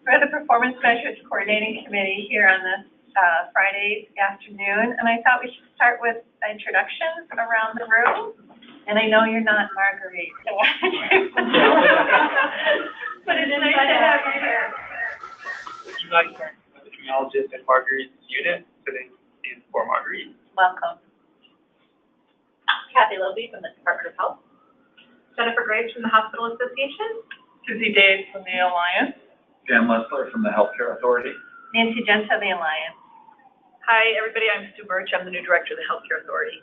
We're the Performance Measures Coordinating Committee here on this Friday afternoon, and I thought we should start with introductions around the room. And I know you're not Marguerite, so but it's nice to have you here. I'm a criminologist in Marguerite's unit, sitting in for Marguerite. Welcome. Kathy Lobe from the Department of Health. Jennifer Graves from the Hospital Association. Susie Days from the Alliance. Dan Lessler from the Healthcare Authority. Nancy Genta, the Alliance. Hi, everybody. I'm Sue Birch. I'm the new director of the Healthcare Authority.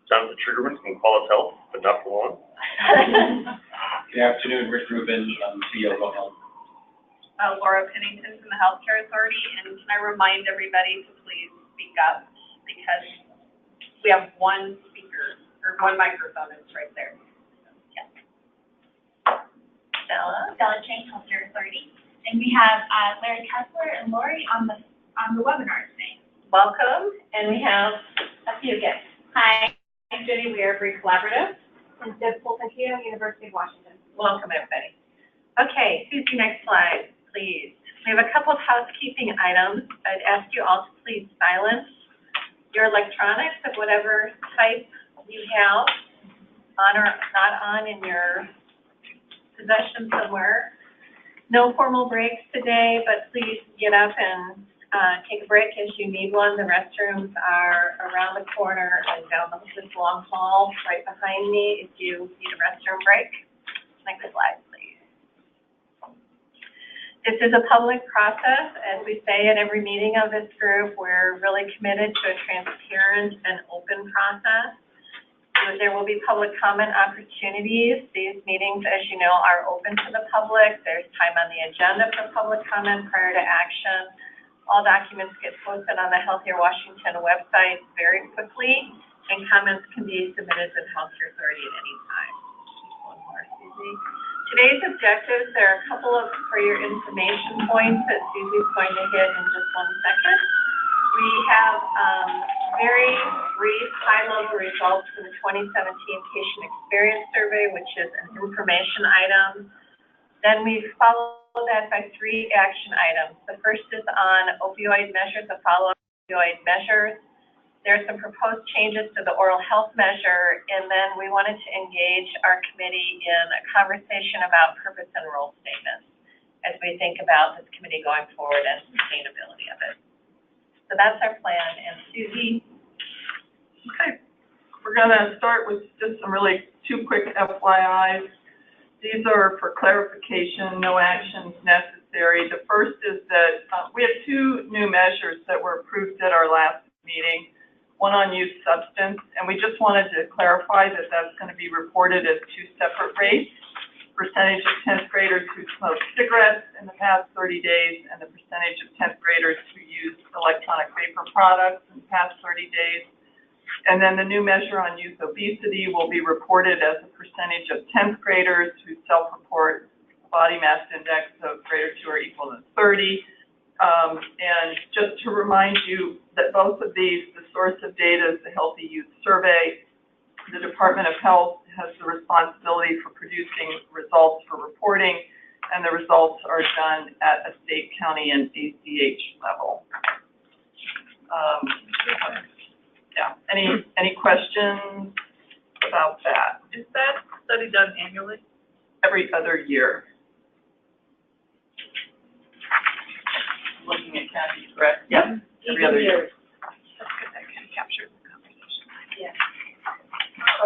Jonathan Sugarman from Qualis Health, but not for long. Good afternoon, Rick Rubin, CEO of Health. Laura Pennington from the Healthcare Authority. And can I remind everybody to please speak up because we have one speaker or one microphone. It's right there. Stella Chang, Healthcare Authority, and we have Larry Kessler and Lori on the webinar today. welcome, and we have a few guests. Hi, I'm Jenny Weir, Bree Collaborative, and Deb Pulpakio, University of Washington. Welcome, everybody. Okay, Susie, next slide, please. We have a couple of housekeeping items. I'd ask you all to please silence your electronics of whatever type you have on or not on in your possession somewhere. No formal breaks today, but please get up and take a break as you need one. The restrooms are around the corner and down this long hall right behind me if you need a restroom break. Next slide, please. This is a public process. As we say at every meeting of this group, we're really committed to a transparent and open process. There will be public comment opportunities. These meetings, as you know, are open to the public. There's time on the agenda for public comment prior to action. All documents get posted on the Healthier Washington website very quickly, and comments can be submitted to the Healthcare Authority at any time. One more, Susie. Today's objectives, there are a couple of, for your information points that Susie's going to hit in just 1 second. We have very brief, high-level results from the 2017 Patient Experience Survey, which is an information item. Then we follow that by 3 action items. The first is on opioid measures, the follow-up opioid measures. There are some proposed changes to the oral health measure, and then we wanted to engage our committee in a conversation about purpose and role statements as we think about this committee going forward and sustainability of it. So that's our plan. And Susie? Okay. We're going to start with just some really 2 quick FYIs. These are for clarification, no actions necessary. The first is that we have 2 new measures that were approved at our last meeting, one on youth substance, and we just wanted to clarify that that's going to be reported as 2 separate rates. Percentage of 10th graders who smoked cigarettes in the past 30 days and the percentage of 10th graders who used electronic vapor products in the past 30 days. And then the new measure on youth obesity will be reported as a percentage of 10th graders who self-report a body mass index of greater to or equal to 30. And just to remind you that both of these, the source of data is the Healthy Youth Survey. The Department of Health has the responsibility for producing results for reporting, and the results are done at a state, county, and ACH level. Yeah. Any questions about that? Is that study done annually? Every other year. Looking at Kathy, correct? Yep. Every other year. That's good. That kind of captures the conversation. Yeah.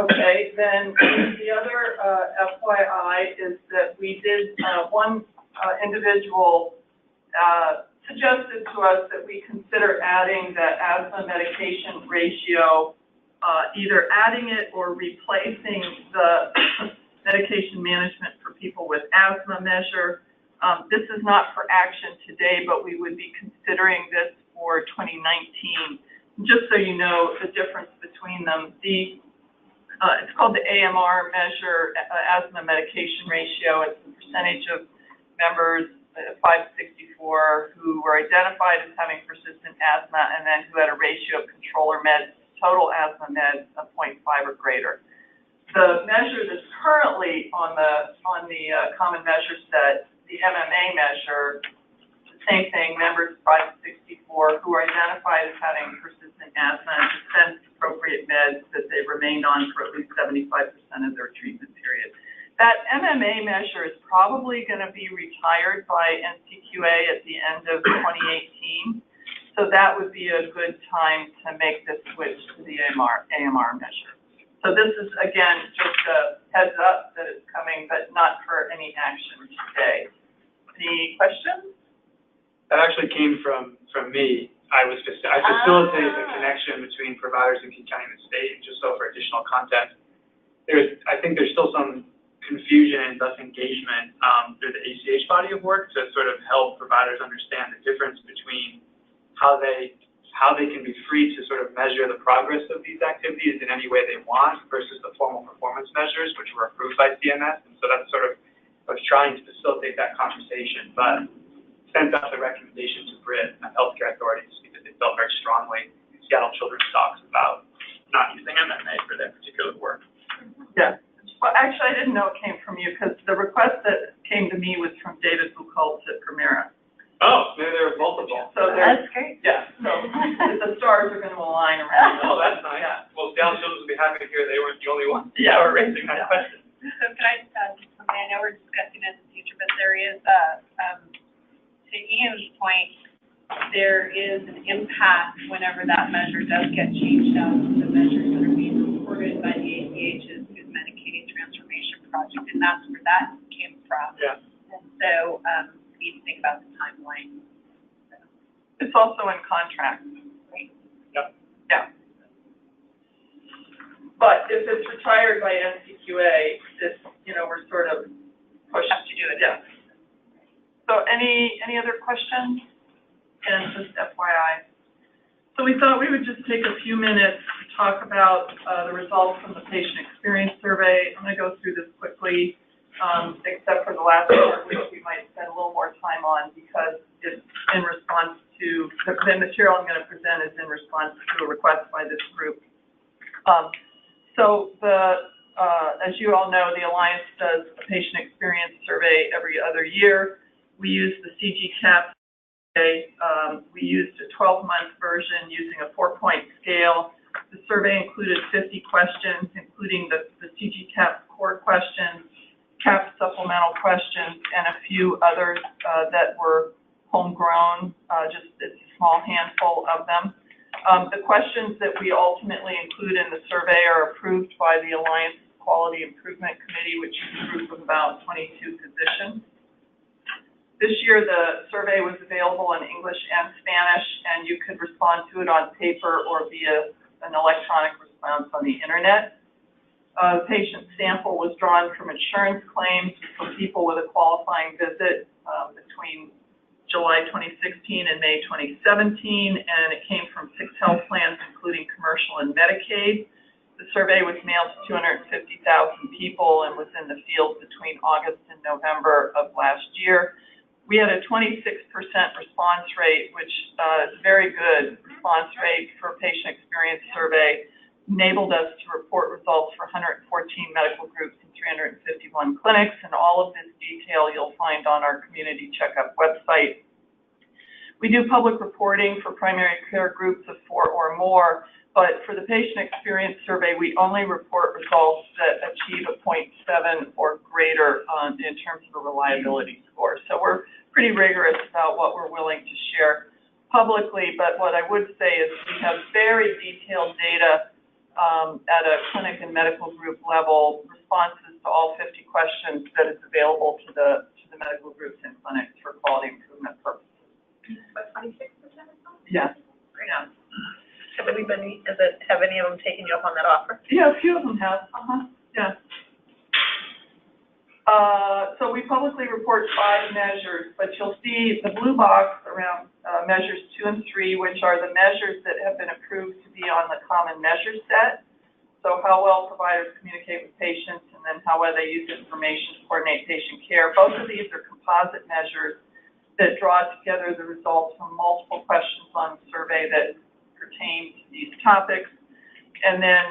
Okay, then the other FYI is that we did, one individual suggested to us that we consider adding the asthma medication ratio, either adding it or replacing the medication management for people with asthma measure. This is not for action today, but we would be considering this for 2019. Just so you know the difference between them, it's called the AMR measure, asthma medication ratio. It's the percentage of members 564 who were identified as having persistent asthma and then who had a ratio of controller meds, total asthma meds of 0.5 or greater. The measure that's currently on the common measure set the MMA measure, the same thing, members 5 to 64 who are identified as having persistent asthma and dispense appropriate meds that they remained on for at least 75% of their treatment period. That MMA measure is probably going to be retired by NCQA at the end of 2018. So that would be a good time to make this switch to the AMR measure. So this is, again, just a heads up that it's coming, but not for any action today. Any questions? That actually came from me. I facilitate the connection between providers in King County and the state, just so for additional context. I think there's still some confusion and thus engagement through the ACH body of work to sort of help providers understand the difference between how they can be free to sort of measure the progress of these activities in any way they want versus the formal performance measures, which were approved by CMS. And so that's sort of, I was trying to facilitate that conversation, but sent out the recommendation to BRIT and healthcare authorities because they felt very strongly Seattle Children's talks about not using MMA for their particular work. Yeah. Well, actually, I didn't know it came from you because the request that came to me was from David Buchholz at Primera. Oh, maybe there were multiple. So That's great. yeah, so the stars are going to align around. Oh, that's nice. Yeah. Well, Seattle Children's will be happy to hear they weren't the only ones Yeah. that were raising that question. So can I just add something? I know we're discussing it in the future, but there is to Ian's point, there is an impact whenever that measure does get changed out to the measures that are being reported by the ACHs through the Medicaid Transformation Project, and that's where that came from. Yeah. And so, we need to think about the timeline. It's also in contract. Yep. Yeah. But if it's retired by NCQA, it's, we're sort of pushed to do it, yeah. So any other questions? And just FYI. So we thought we would just take a few minutes to talk about the results from the patient experience survey. I'm going to go through this quickly, except for the last part, which we might spend a little more time on because it's in response to, the material I'm going to present is in response to a request by this group. As you all know, the Alliance does a patient experience survey every other year. We use the CGCAP survey. We used a 12-month version using a 4-point scale. The survey included 50 questions, including the CGCAP core questions, CAP supplemental questions, and a few others that were homegrown, just a small handful of them. The questions that we ultimately include in the survey are approved by the Alliance Quality Improvement Committee, which is a group of about 22 physicians. This year, the survey was available in English and Spanish, and you could respond to it on paper or via an electronic response on the internet. The patient sample was drawn from insurance claims for people with a qualifying visit between July 2016 and May 2017, and it came from 6 health plans, including commercial and Medicaid. The survey was mailed to 250,000 people and was in the field between August and November of last year. We had a 26% response rate, which is a very good response rate for a patient experience survey, enabled us to report results for 114 medical groups and 351 clinics, and all of this detail you'll find on our community checkup website. We do public reporting for primary care groups of 4 or more, but for the patient experience survey, we only report results that achieve a 0.7 or greater in terms of a reliability score. So we're pretty rigorous about what we're willing to share publicly, but what I would say is we have very detailed data at a clinic and medical group level, responses to all 50 questions that is available to the medical groups and clinics for quality improvement purposes. What, 26% or something? Yeah. Great. Yeah. Have any of them taken you up on that offer? Yeah, a few of them have. Yeah. So we publicly report 5 measures, but you'll see the blue box around measures 2 and 3, which are the measures that have been approved to be on the common measure set. So how well providers communicate with patients, and then how well they use information to coordinate patient care. Both of these are composite measures that draw together the results from multiple questions on the survey that pertain to these topics. And then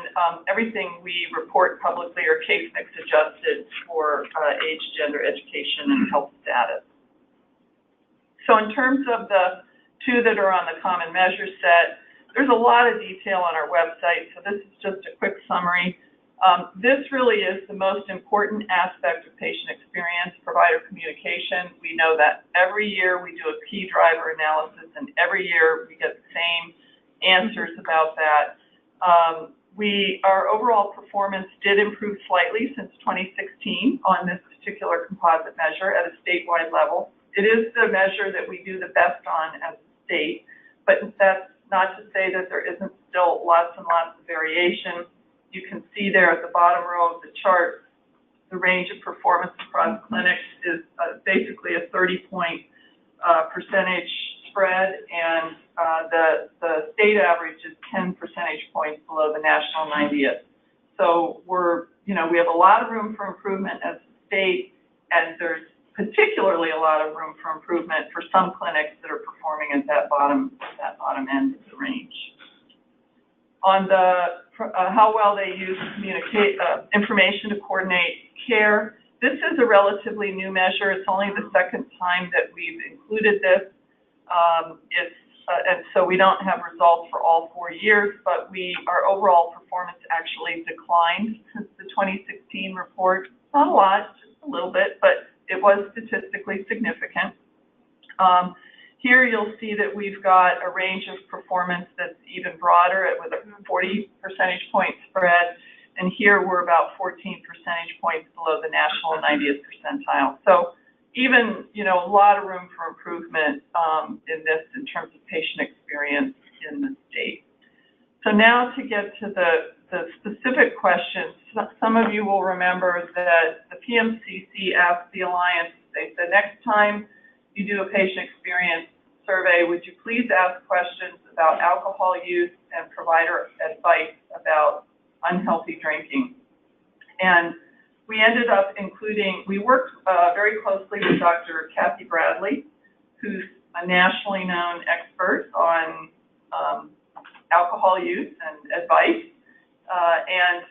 everything we report publicly are case mix adjusted for age, gender, education, and health status. So in terms of the two that are on the common measure set, there's a lot of detail on our website, so this is just a quick summary. This really is the most important aspect of patient experience, provider communication. We know that every year we do a key driver analysis, and every year we get the same answers about that. Our overall performance did improve slightly since 2016 on this particular composite measure at a statewide level. It is the measure that we do the best on as a state, but that's not to say that there isn't still lots and lots of variation. You can see there at the bottom row of the chart, the range of performance across clinics is basically a 30-point percentage spread, and the state average is 10 percentage points below the national 90th. So we have a lot of room for improvement as a state, and there's particularly a lot of room for improvement for some clinics that are performing at that bottom end of the range. On the how well they use information to coordinate care, this is a relatively new measure. It's only the second time that we've included this. And so we don't have results for all 4 years, but our overall performance actually declined since the 2016 report. Not a lot, just a little bit, but it was statistically significant. Here you'll see that we've got a range of performance that's even broader with a 40 percentage point spread, and here we're about 14 percentage points below the national 90th percentile. So even, a lot of room for improvement in this in terms of patient experience in the state. So now to get to the specific questions, some of you will remember that the PMCC asked the Alliance, they said, next time you do a patient experience survey, would you please ask questions about alcohol use and provider advice about unhealthy drinking? And we ended up we worked very closely with Dr. Kathy Bradley, who's a nationally known expert on alcohol use and advice, and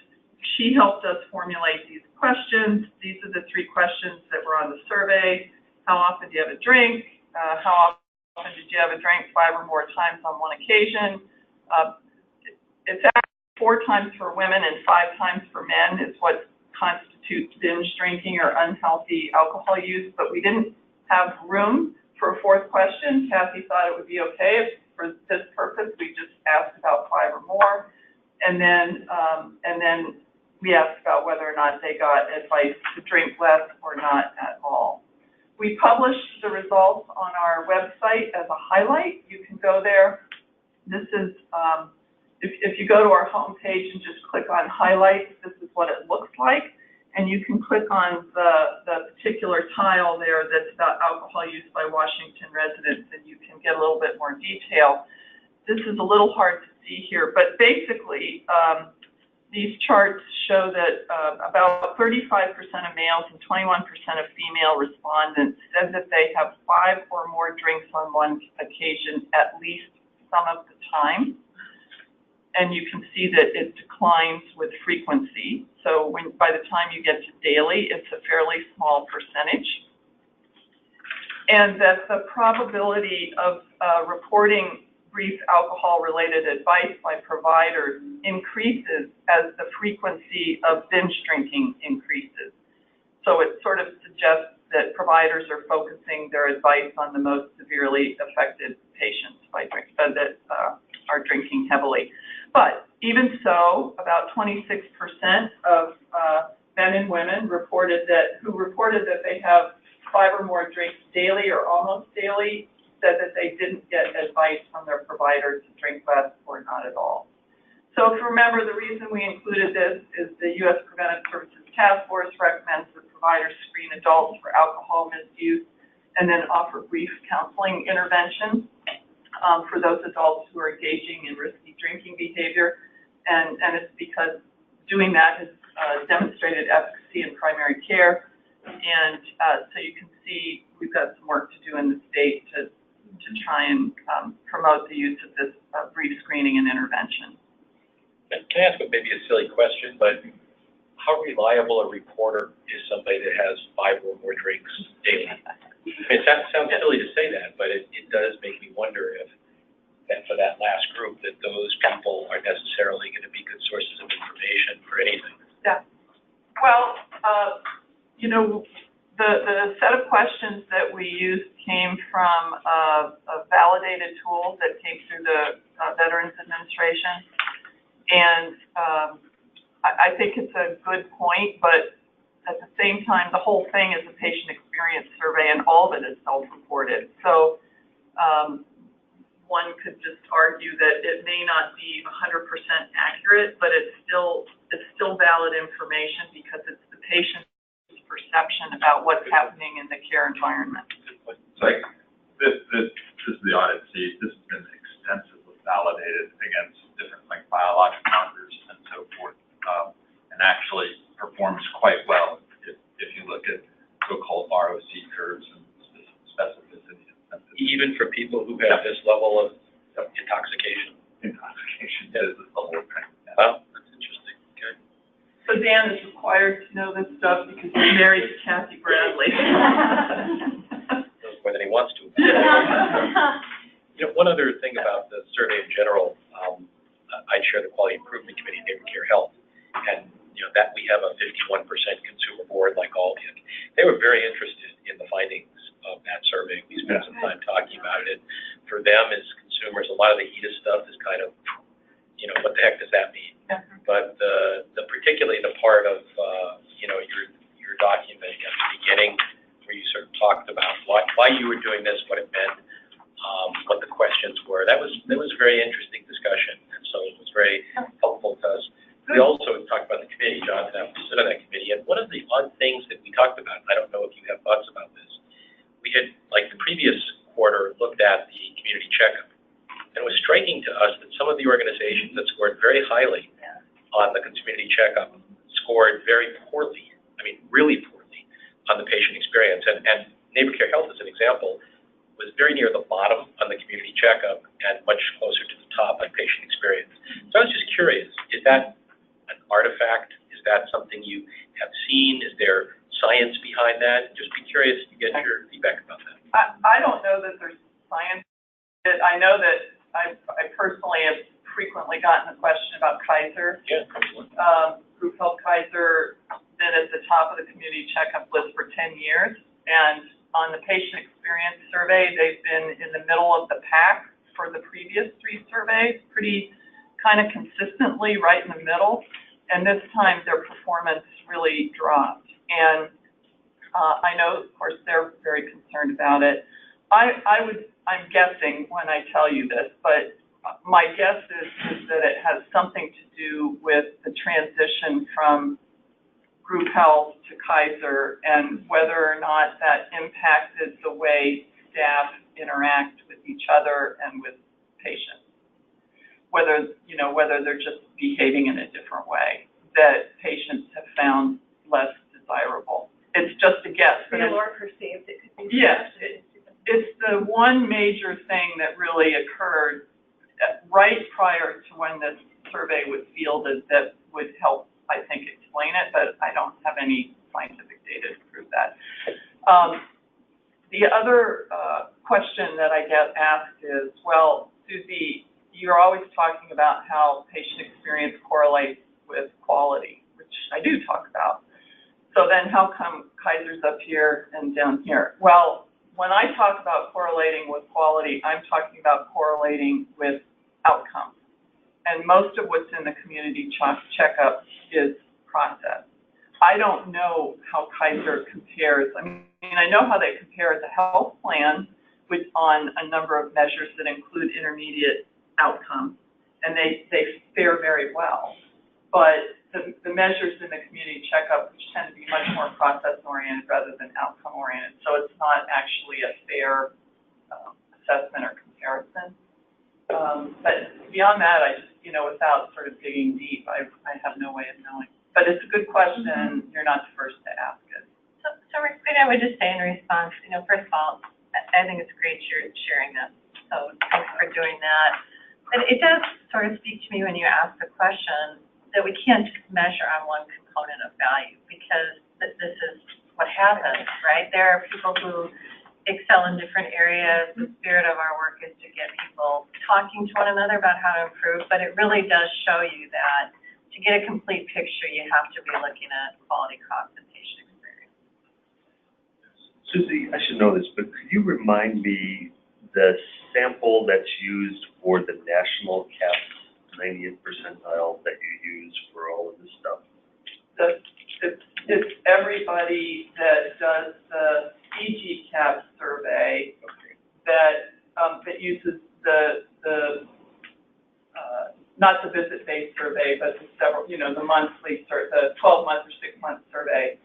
she helped us formulate these questions. These are the 3 questions that were on the survey. How often do you have a drink? How often did you have a drink 5 or more times on one occasion? It's actually 4 times for women and 5 times for men is what constitutes binge drinking or unhealthy alcohol use, but we didn't have room for a 4th question. Kathy thought it would be okay if, for this purpose, we just asked about 5 or more, and then we asked about whether or not they got advice to drink less or not at all. We published the results on our website as a highlight. You can go there. This is, if you go to our homepage and just click on highlights, this is what it looks like. And you can click on the particular tile there that's about alcohol use by Washington residents, and you can get a little bit more detail. This is a little hard to see here, but basically, these charts show that about 35% of males and 21% of female respondents said that they have 5 or more drinks on one occasion at least some of the time. And you can see that it declines with frequency. So by the time you get to daily, it's a fairly small percentage. And that the probability of reporting brief alcohol-related advice by providers increases as the frequency of binge drinking increases. So it sort of suggests that providers are focusing their advice on the most severely affected patients that are drinking heavily. But even so, about 26% of men and women who reported that they have 5 or more drinks daily or almost daily said that they didn't get advice from their provider to drink less or not at all. So if you remember, the reason we included this is the U.S. Preventive Services Task Force recommends that providers screen adults for alcohol misuse and then offer brief counseling interventions for those adults who are engaging in risky drinking behavior. And it's because doing that has demonstrated efficacy in primary care. And so you can see we've got some work to do in the state to try and promote the use of this brief screening and intervention. Can I ask what maybe a silly question, but how reliable a reporter is somebody that has 5 or more drinks daily? I mean, that sounds silly to say that, but it does make me wonder if, that for that last group, that those people are necessarily going to be good sources of information for anything. Yeah. Well, you know, the set of questions that we used came from a validated tool that came through the Veterans Administration. And I think it's a good point, but at the same time, the whole thing is a patient experience survey, and all of it is self-reported. So one could just argue that it may not be 100% accurate, but it's still valid information because it's the patient's perception about what's happening in the care environment. Like this is the audit seat. This has been extensively validated against different like biologic markers and so forth, and actually performs quite well if you look at so-called ROC curves and specificity. Even for people who have this level of intoxication. Intoxication is the whole thing. Wow, that's interesting. Okay. So Dan is required to know this stuff because he's married to Kathy Bradley. More than he wants to. You know, one other thing about the survey in general, I chair the Quality Improvement Committee in Neighbor Care Health, and you know that we have a 51% consumer board like all HIC. They were very interested in the findings of that survey. We spent some time talking about it. For them as consumers, a lot of the HEDIS stuff is kind of, you know, what the heck does that mean? But the particularly the part of you know, your document at the beginning where you sort of talked about why you were doing this, what it meant, what the questions were. That was a very interesting discussion, and so it was very helpful to us. We also talked about the committee. John and I sit on that committee, and one of the odd things that we talked about, I don't know if you have thoughts about this, we had, like the previous quarter, looked at the community checkup, and it was striking to us that some of the organizations that scored very highly on the community checkup scored very poorly, I mean really poorly, on the patient experience. And Neighbor Care Health, as an example, was very near the bottom on the community checkup and much closer to the top on patient experience. So I was just curious, is that an artifact? Is that something you have seen? Is there science behind that? Just be curious to get your feedback about that. I don't know that there's science. I know that I personally have frequently gotten the question about Kaiser. Yeah, absolutely. Group Health Kaiser been at the top of the community checkup list for 10 years, and on the patient experience survey, they've been in the middle of the pack for the previous 3 surveys, pretty kind of consistently right in the middle, and this time their performance really dropped. And I know, of course, they're very concerned about it. I'm guessing when I tell you this, but my guess is that it has something to do with the transition from Group Health to Kaiser and whether or not that impacted the way staff interact with each other and with patients. Whether they're just behaving in a different way that patients have found less desirable. It's just a guess. Feel or perceived, it could be. Yes, it's the one major thing that really occurred right prior to when this survey was fielded that would help, I think, explain it, but I don't have any scientific data to prove that. The other question that I get asked is, well, Susie, you're always talking about how patient experience correlates with quality, which I do talk about. So then how come Kaiser's up here and down here? Well, when I talk about correlating with quality, I'm talking about correlating with outcomes. And most of what's in the community checkup is process. I don't know how Kaiser compares. I mean, I know how they compare as a health plan on a number of measures that include intermediate outcomes, and they fare very well. But the measures in the community checkup, which tend to be much more process-oriented rather than outcome-oriented, so it's not actually a fair assessment or comparison. But beyond that, I just, without sort of digging deep, I have no way of knowing. But it's a good question. You're not the first to ask it. So Rick, I would just say in response, first of all, I think it's great you're sharing this. So thanks for doing that. But it does sort of speak to me when you ask the question that we can't just measure on one component of value, because this is what happens, right? There are people who excel in different areas. The spirit of our work is to get people talking to one another about how to improve, but it really does show you that to get a complete picture, you have to be looking at quality, cost, and patient experience. Susie, I should know this, but could you remind me the sample that's used for the national CAHPS 90th percentile that you use for all of this stuff? It's everybody that does the CG-CAHPS survey that uses not the visit-based survey, but the several, the monthly, the 12-month or 6-month survey,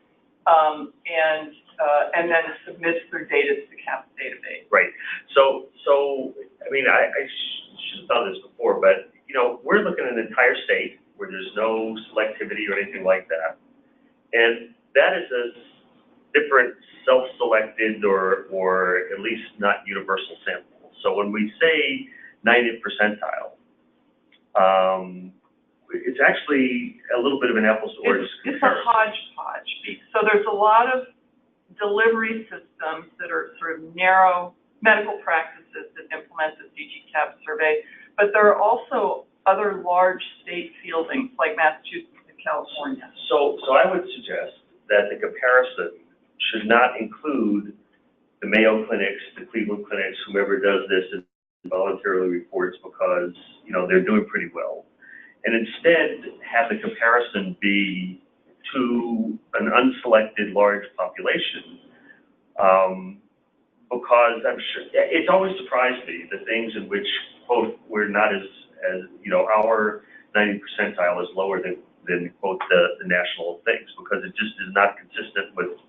and then submits their data to the CAHPS database. Right. So I mean, I should have done this before, but, we're looking at an entire state where there's no selectivity or anything like that. And that is a different self-selected or at least not universal sample. So when we say 90th percentile, it's actually a little bit of an apples to oranges comparison. It's a hodgepodge. So there's a lot of delivery systems that are sort of narrow medical practices that implement the CG-CAHPS survey, but there are also other large state fieldings like Massachusetts and California. So I would suggest that the comparison should not include the Mayo Clinics, the Cleveland Clinics, whoever does this and voluntarily reports because, they're doing pretty well. And instead have the comparison be to an unselected large population, because I'm sure, it's always surprised me the things in which, quote, we're not as our 90th percentile is lower than quote, the national things, because it just is not consistent with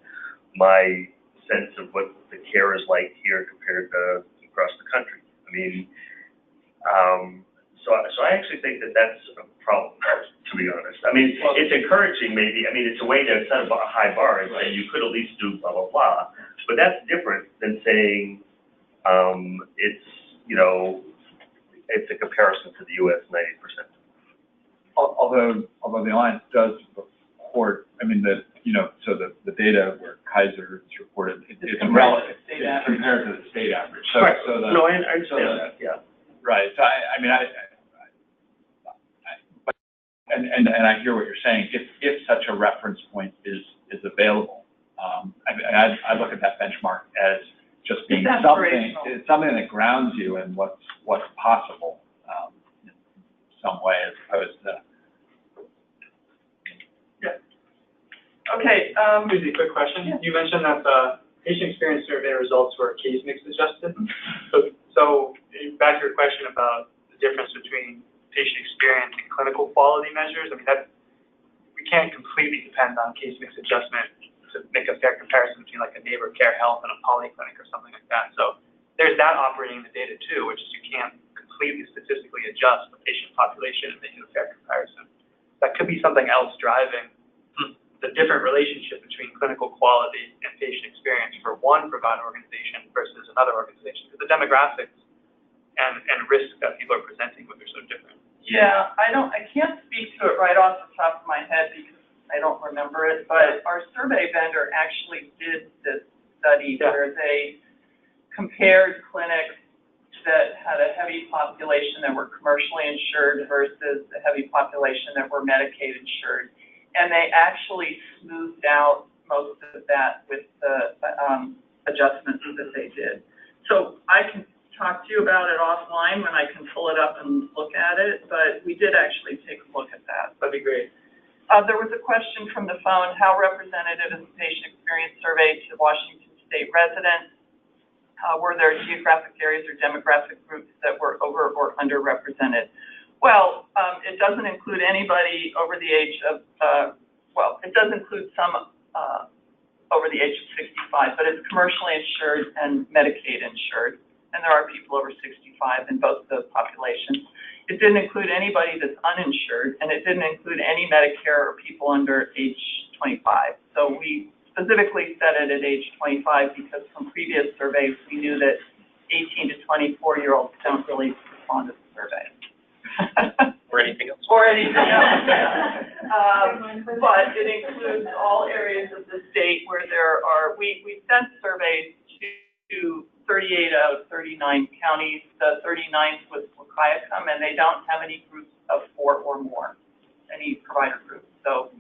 my sense of what the care is like here compared to across the country. I mean, so I actually think that that's a problem, to be honest. I mean, it's encouraging maybe. I mean, it's a way to set a high bar and say you could at least do blah, blah, blah. But that's different than saying it's a comparison to the U.S. 90%. Although the Alliance does report, so the data where Kaiser is reported is relative compared to the state average. So, right. So no, I understand that. Yeah. Right. So I hear what you're saying. If such a reference point is available, I look at that benchmark as just being something that grounds you in what's possible in some way, as opposed to. Yeah. Okay. Susie, quick question. Yeah. You mentioned that the patient experience survey results were case mix adjusted. So back to your question about the difference between patient experience and clinical quality measures. I mean, we can't completely depend on case mix adjustment to make a fair comparison between like a neighbor care health and a polyclinic or something like that. So there's that operating in the data too, which is you can't completely statistically adjust the patient population and make it a fair comparison. That could be something else driving the different relationship between clinical quality and patient experience for one provider organization versus another organization, because the demographics and risks that people are presenting with are so different. Yeah, I can't speak to it right off the top of my head because I don't remember it, but our survey vendor actually did this study where they compared clinics that had a heavy population that were commercially insured versus a heavy population that were Medicaid insured. And they actually smoothed out most of that with the adjustments that they did. So I can talk to you about it offline when I can pull it up and look at it, but we did actually take a look at that. That'd be great. There was a question from the phone, how representative is the patient experience survey to Washington State residents? Were there geographic areas or demographic groups that were over or underrepresented? Well, it doesn't include anybody over the age of, it does include some over the age of 65, but it's commercially insured and Medicaid insured, and there are people over 65 in both those populations. It didn't include anybody that's uninsured, and it didn't include any Medicare or people under age 25. So we specifically set it at age 25 because from previous surveys, we knew that 18 to 24-year-olds don't really respond to the survey. Or anything else? Or anything else, yeah. But it includes all areas of the state where there are, we sent surveys to 38 out of 39 counties. The 39th was Wahkiakum, and they don't have any groups of 4 or more, any provider groups. So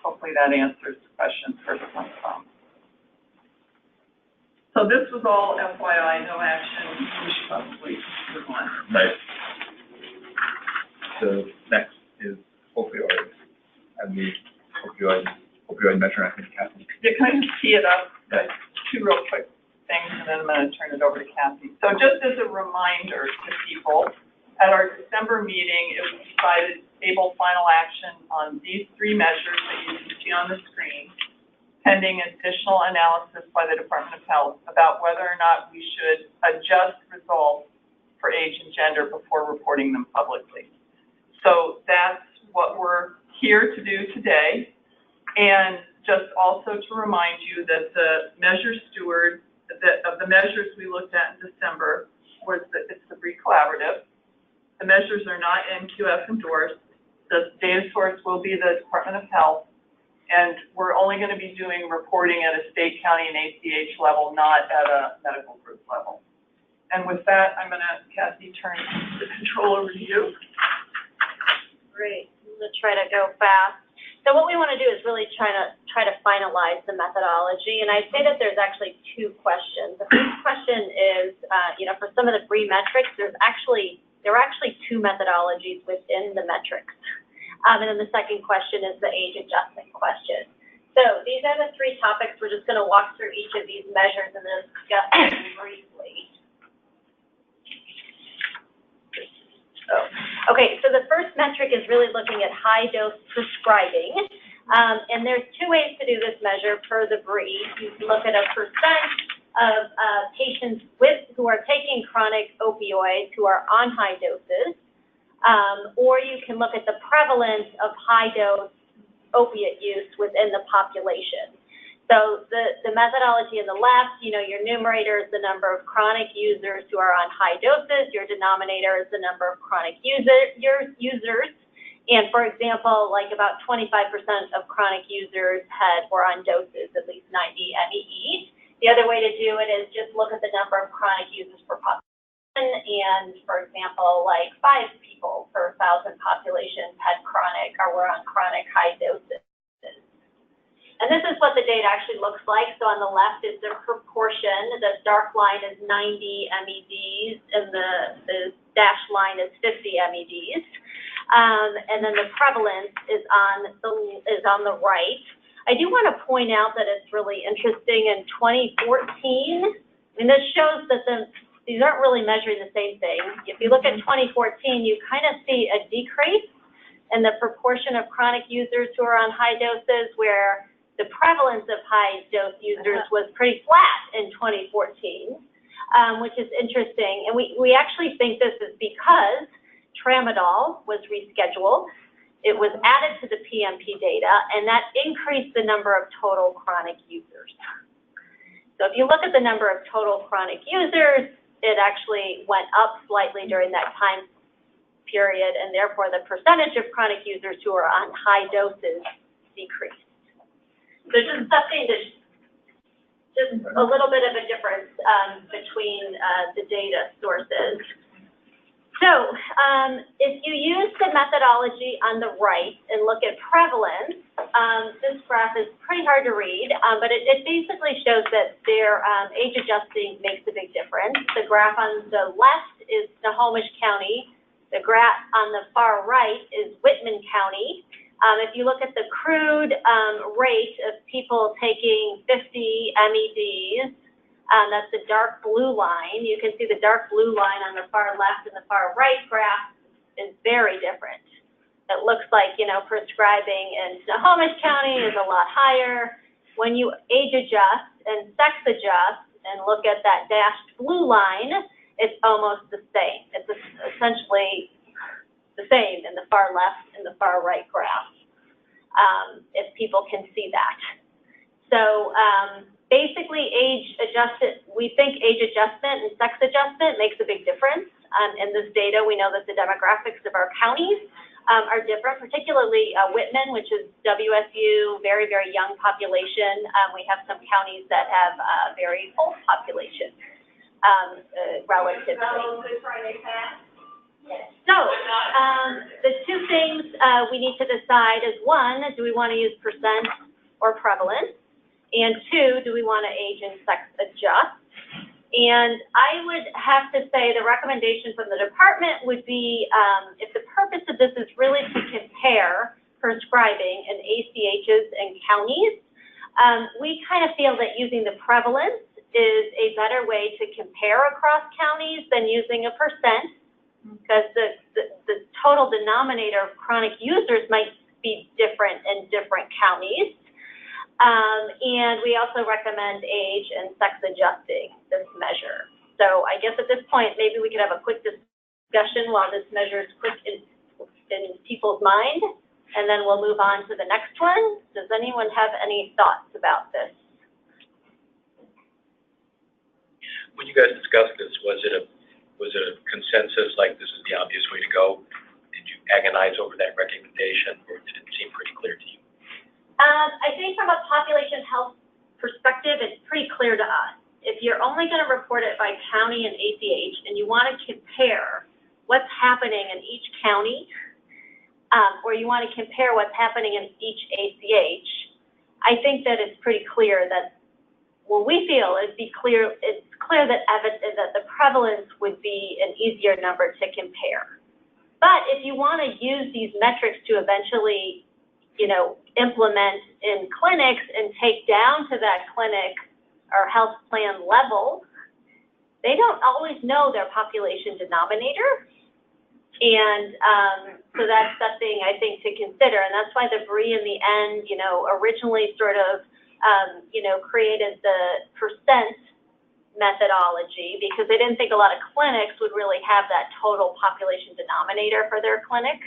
hopefully that answers the question first one. So this was all FYI, no action. We should probably move on. Right. So next is opioids and the opioid measure. I think Kathy. Yeah, can I just tee it up? Two real quick things, and then I'm going to turn it over to Kathy. So just as a reminder to people, at our December meeting, it was decided to table final action on these 3 measures that you can see on the screen, pending additional analysis by the Department of Health about whether or not we should adjust results for age and gender before reporting them publicly. So that's what we're here to do today. And just also to remind you that the measure steward, of the measures we looked at in December, it's the BREE Collaborative. The measures are not NQF endorsed. The data source will be the Department of Health. And we're only going to be doing reporting at a state, county, and ACH level, not at a medical group level. And with that, I'm going to ask Kathy turn the control over to you. Great. I'm going to try to go fast. So what we want to do is really try to finalize the methodology. And I'd say that there's actually 2 questions. The first question is, for some of the BREE metrics, there are actually 2 methodologies within the metrics. And then the second question is the age adjustment question. So these are the 3 topics. We're just going to walk through each of these measures and then discuss them briefly. Okay, so the first metric is really looking at high dose prescribing. And there's 2 ways to do this measure per the BREE. You can look at a percent of patients who are taking chronic opioids who are on high doses. Or you can look at the prevalence of high-dose opiate use within the population. So the methodology in the left, your numerator is the number of chronic users who are on high doses. Your denominator is the number of chronic users. And for example, like about 25% of chronic users were on doses, at least 90 MEE. The other way to do it is just look at the number of chronic users per population. And for example, like 5 people per 1,000 populations had chronic or were on chronic high doses. And this is what the data actually looks like. So on the left is the proportion. The dark line is 90 MEDs, and the dashed line is 50 MEDs. And then the prevalence is on the right. I do want to point out that it's really interesting. In 2014, this shows that these aren't really measuring the same thing. If you look at 2014, you kind of see a decrease in the proportion of chronic users who are on high doses, where the prevalence of high dose users was pretty flat in 2014, which is interesting. And we actually think this is because tramadol was rescheduled. It was added to the PMP data, and that increased the number of total chronic users. So if you look at the number of total chronic users, it actually went up slightly during that time period, and therefore the percentage of chronic users who are on high doses decreased. So just something just a little bit of a difference between the data sources. So if you use the methodology on the right and look at prevalence, this graph is pretty hard to read, but it basically shows that their age adjusting makes a big difference. The graph on the left is Snohomish County. The graph on the far right is Whitman County. If you look at the crude rate of people taking 50 MEDs, that's the dark blue line. You can see the dark blue line on the far left and the far right graph is very different. It looks like, prescribing in Snohomish County is a lot higher. When you age adjust and sex adjust and look at that dashed blue line, it's almost the same. It's essentially the same in the far left and the far right graph, if people can see that. So basically we think age adjustment and sex adjustment makes a big difference. In this data, we know that the demographics of our counties are different, particularly Whitman, which is WSU, very, very young population. We have some counties that have a very old population relatively. So, the two things we need to decide is, one, do we want to use percent or prevalence? And two, do we want to age and sex adjust? And I would have to say the recommendation from the department would be, if the purpose of this is really to compare prescribing in ACHs and counties, we kind of feel that using the prevalence is a better way to compare across counties than using a percent, because the total denominator of chronic users might be different in different counties. And we also recommend age and sex adjusting this measure. So I guess at this point, maybe we could have a quick discussion while this measure is quick in people's mind, and then we'll move on to the next one. Does anyone have any thoughts about this? When you guys discussed this, was it a consensus, like this is the obvious way to go? Did you agonize over that recommendation, or did it seem pretty clear to you? I think from a population health perspective, it's pretty clear to us. If you're only going to report it by county and ACH, and you want to compare what's happening in each county, or you want to compare what's happening in each ACH, I think that it's pretty clear that what we feel is it's clear that the prevalence would be an easier number to compare. But if you want to use these metrics to eventually, implement in clinics and take down to that clinic or health plan level, they don't always know their population denominator. And so that's something I think to consider. And that's why the BRE in the end, originally sort of, created the percent methodology, because they didn't think a lot of clinics would really have that total population denominator for their clinic.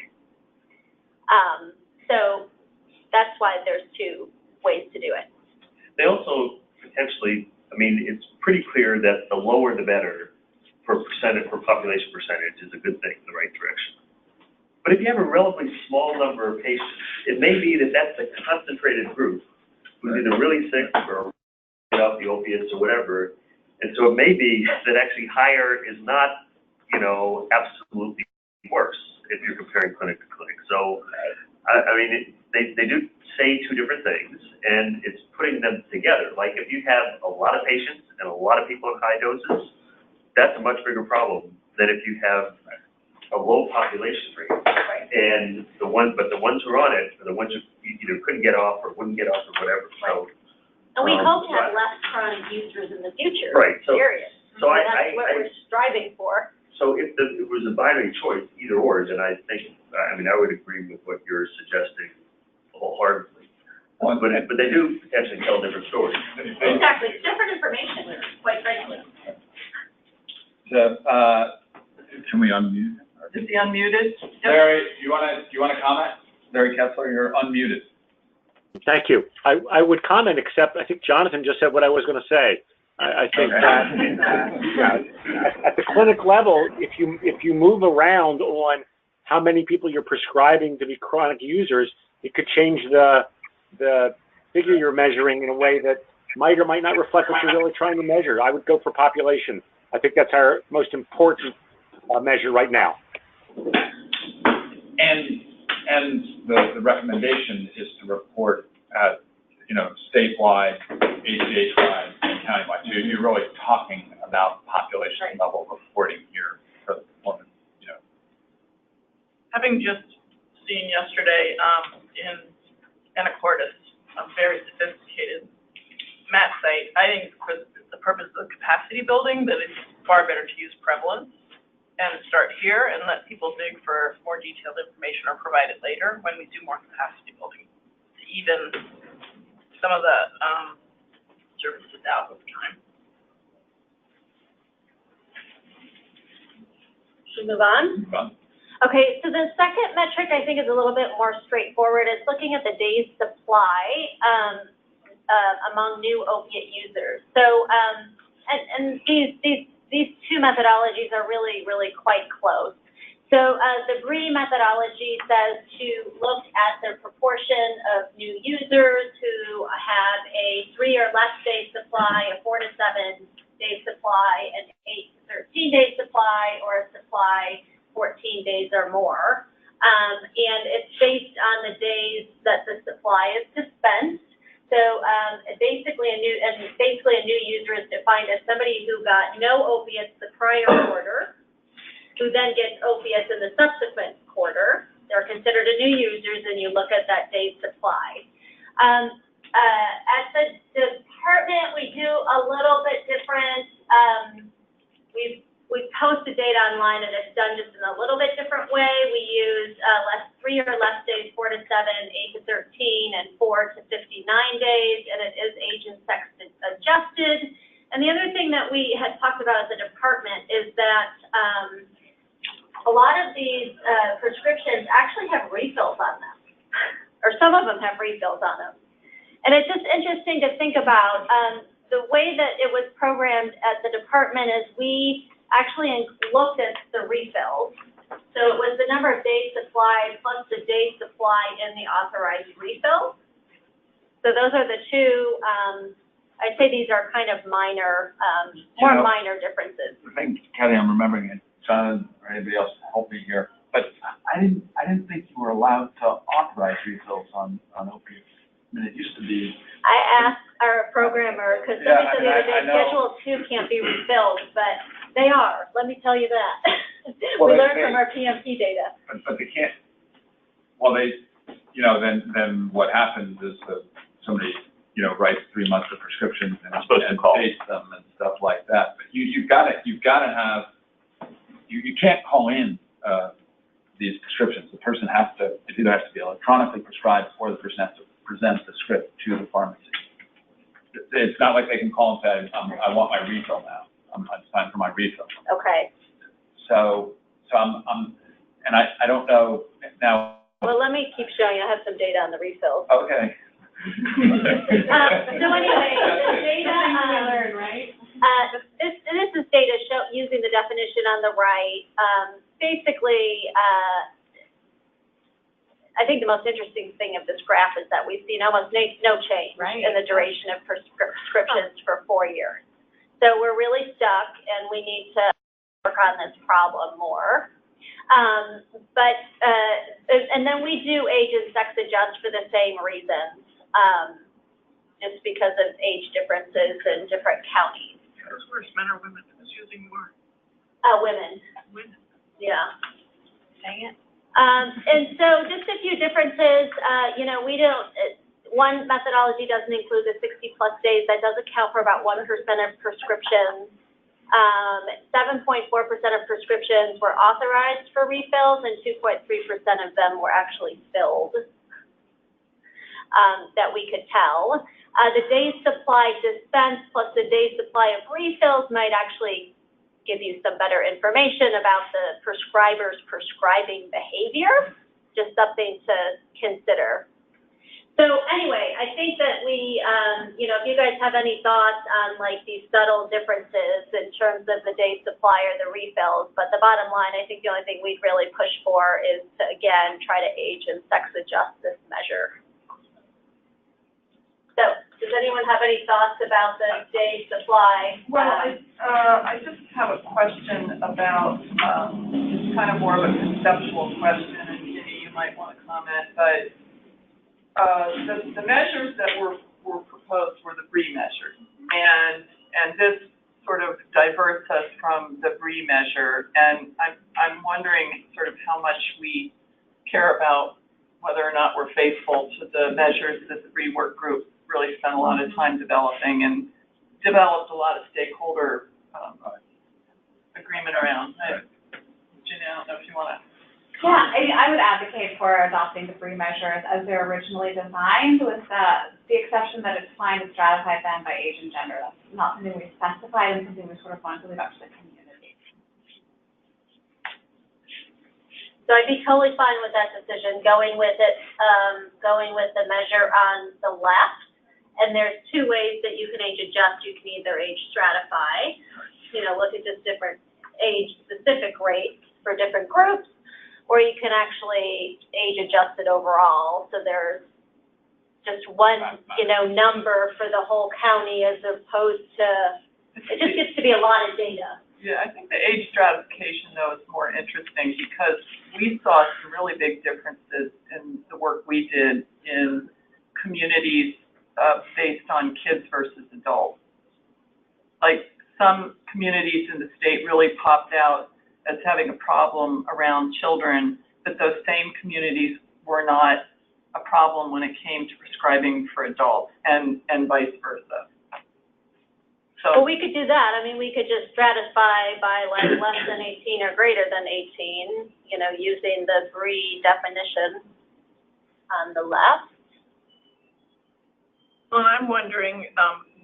So that's why there's two ways to do it. They also potentially, it's pretty clear that the lower the better for population percentage is a good thing in the right direction. But if you have a relatively small number of patients, it may be that that's a concentrated group who's either really sick or get off the opiates or whatever. And so it may be that actually higher is not, absolutely worse if you're comparing clinic to clinic. So, they do say two different things, and it's putting them together. Like if you have a lot of patients and a lot of people at high doses, that's a much bigger problem than if you have a low population rate. And the ones who are on it are the ones who either couldn't get off or wouldn't get off or whatever. So, and we hope to have less chronic users in the future. Right. So, period. So that's what we're striving for. So if it was a binary choice, either or, then I think, I would agree with what you're suggesting wholeheartedly. But they do potentially tell different stories. Exactly. It's different information, quite frankly. Can we unmute? Is he unmuted? Larry, do you want to comment? Larry Kessler, you're unmuted. Thank you. I would comment, except I think Jonathan just said what I was going to say. I think that at the clinic level, if you move around on how many people you're prescribing to be chronic users, it could change the figure you're measuring in a way that might or might not reflect what you're really trying to measure. I would go for population. I think that's our most important measure right now. And the recommendation is to report at, statewide, ACH-wide, and countywide. So you're really talking about population level reporting here for the performance, Having just seen yesterday in Anacortes, a very sophisticated MAT site, I think for the purpose of capacity building, that it's far better to use prevalence and start here and let people dig for more detailed information or provide it later when we do more capacity building to even some of the services out over time. Should we move on? Okay, so the second metric I think is a little bit more straightforward. It's looking at the days supply. among new opiate users. So, and these two methodologies are really, really quite close. So, the BRIE methodology says to look at the proportion of new users who have a 3 or less day supply, a 4 to 7 day supply, an 8 to 13 day supply, or a supply 14 days or more. And it's based on the days that the supply is dispensed. So, basically a new user is defined as somebody who got no opiates the prior quarter, who then gets opiates in the subsequent quarter. They're considered a new users, and you look at that day's supply. At the department, we do a little bit different. We've posted data online, and it's done just in a little bit different way. We use 3 or less days, 4 to 7, 8 to 13, and 4 to 59 days, and it is age and sex adjusted. And the other thing that we had talked about as a department is that a lot of these prescriptions actually have refills on them, or some of them have refills on them. And it's just interesting to think about. The way that it was programmed at the department is we actually looked at the refills. So it was the number of days supply plus the days supply in the authorized refill. So those are the two, I'd say these are kind of minor, more minor differences. I think, Kelly, I'm remembering it, John or anybody else help me here, but I didn't think you were allowed to authorize refills on opiates. I mean, it used to be. I asked our programmer, because somebody said the other day, Schedule 2 can't be refilled, but they are, let me tell you that. Well, we learned from our PMP data. But they can't, well, then what happens is that somebody, writes 3 months of prescriptions and dates them and stuff like that. But you've got to have, you can't call in, these prescriptions. The person it either has to be electronically prescribed, or the person has to present the script to the pharmacy. It's not like they can call and say, I want my refill now. It's time for my refill. Okay. So and I don't know now. Well, let me keep showing you. I have some data on the refills. Okay. So anyway, the data, right? this is data using the definition on the right. Basically, I think the most interesting thing of this graph is that we've seen almost no change in the duration of prescriptions for 4 years. So we're really stuck, and we need to work on this problem more. And then we do age and sex adjust for the same reasons, just because of age differences in different counties. Who's worse, men or women? Who's using more? Women. Women. Yeah. Dang it. And so just a few differences, we don't, one methodology doesn't include the 60-plus days. That does account for about 1% of prescriptions. 7.4% of prescriptions were authorized for refills, and 2.3% of them were actually filled, that we could tell. The days supply dispensed plus the days supply of refills might actually give you some better information about the prescriber's prescribing behavior, just something to consider. So anyway, I think that we, if you guys have any thoughts on like these subtle differences in terms of the day supply or the refills, but the bottom line, I think the only thing we'd really push for is to, again, try to age and sex adjust this measure. So, does anyone have any thoughts about the day supply? Well, I just have a question about, it's kind of more of a conceptual question, and Ginny, you might want to comment, but the measures that were proposed were the BRIE measures, and this sort of diverts us from the BRIE measure, and I'm wondering sort of how much we care about whether or not we're faithful to the measures that the BRIE work group really spent a lot of time developing and developed a lot of stakeholder agreement around. Ginny, I don't know if you want to. Yeah, I would advocate for adopting the BRIE measures as they're originally designed, with the exception that it's defined and stratified then by age and gender. That's not something we specified, and something we sort of want to leave up to the community. So I'd be totally fine with that decision, going with the measure on the left, And there's two ways that you can age adjust. You can either age stratify, look at just different age-specific rates for different groups, or you can actually age adjust it overall. So there's just one, number for the whole county as opposed to, it just gets to be a lot of data. Yeah, I think the age stratification, though, is more interesting because we saw some really big differences in the work we did in communities based on kids versus adults. Like, some communities in the state really popped out as having a problem around children, but those same communities were not a problem when it came to prescribing for adults, and vice versa. Well, we could do that. I mean, we could just stratify by like less than 18 or greater than 18, using the BRIE definition on the left. Well, I'm wondering,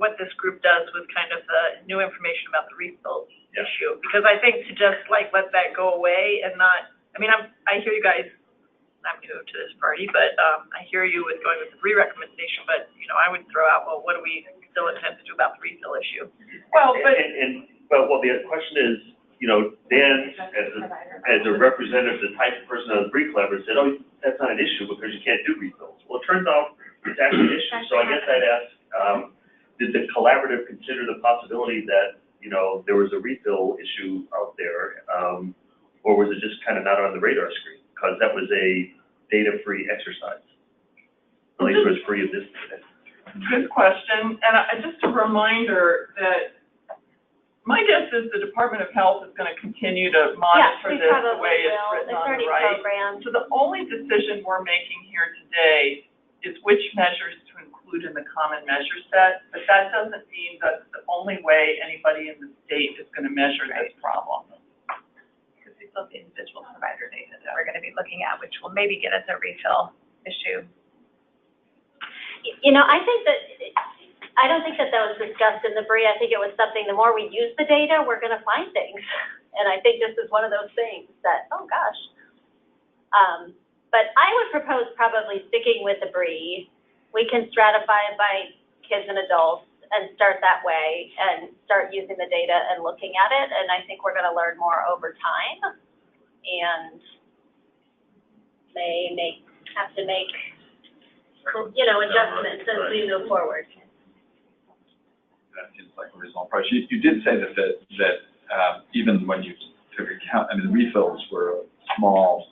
what this group does with kind of the new information about the refill issue. Because I think to just like let that go away and not, I hear you guys, I'm new to this party, but, I hear you with going with the BRIE recommendation, but, I would throw out, well, what do we still intend to do about the refill issue? Well, but The question is, Dan, as a representative, the type of person on the BRIE collaborative said, oh, that's not an issue because you can't do refills. Well, it turns out it's actually an issue. So I guess I'd ask, did the collaborative consider the possibility that, there was a refill issue out there, or was it just kind of not on the radar screen? Because that was a data-free exercise. At least it was free of this today. good question. And just a reminder that my guess is the Department of Health is going to continue to monitor this the way it's written on the right. So the only decision we're making here today is which measures to include in the common measure set, but that doesn't mean that's the only way anybody in the state is going to measure this problem. Because we still have the individual provider data that we're going to be looking at, which will maybe get at the refill issue. I don't think that was discussed in the BRIE. I think it was something, the more we use the data, we're going to find things. And I think this is one of those things that, oh gosh. But I would propose probably sticking with the BRIE. We can stratify it by kids and adults and start that way and start using the data and looking at it. And I think we're going to learn more over time and may have to make, adjustments as we move forward. That seems like a reasonable approach. You did say that even when you took account, the refills were a small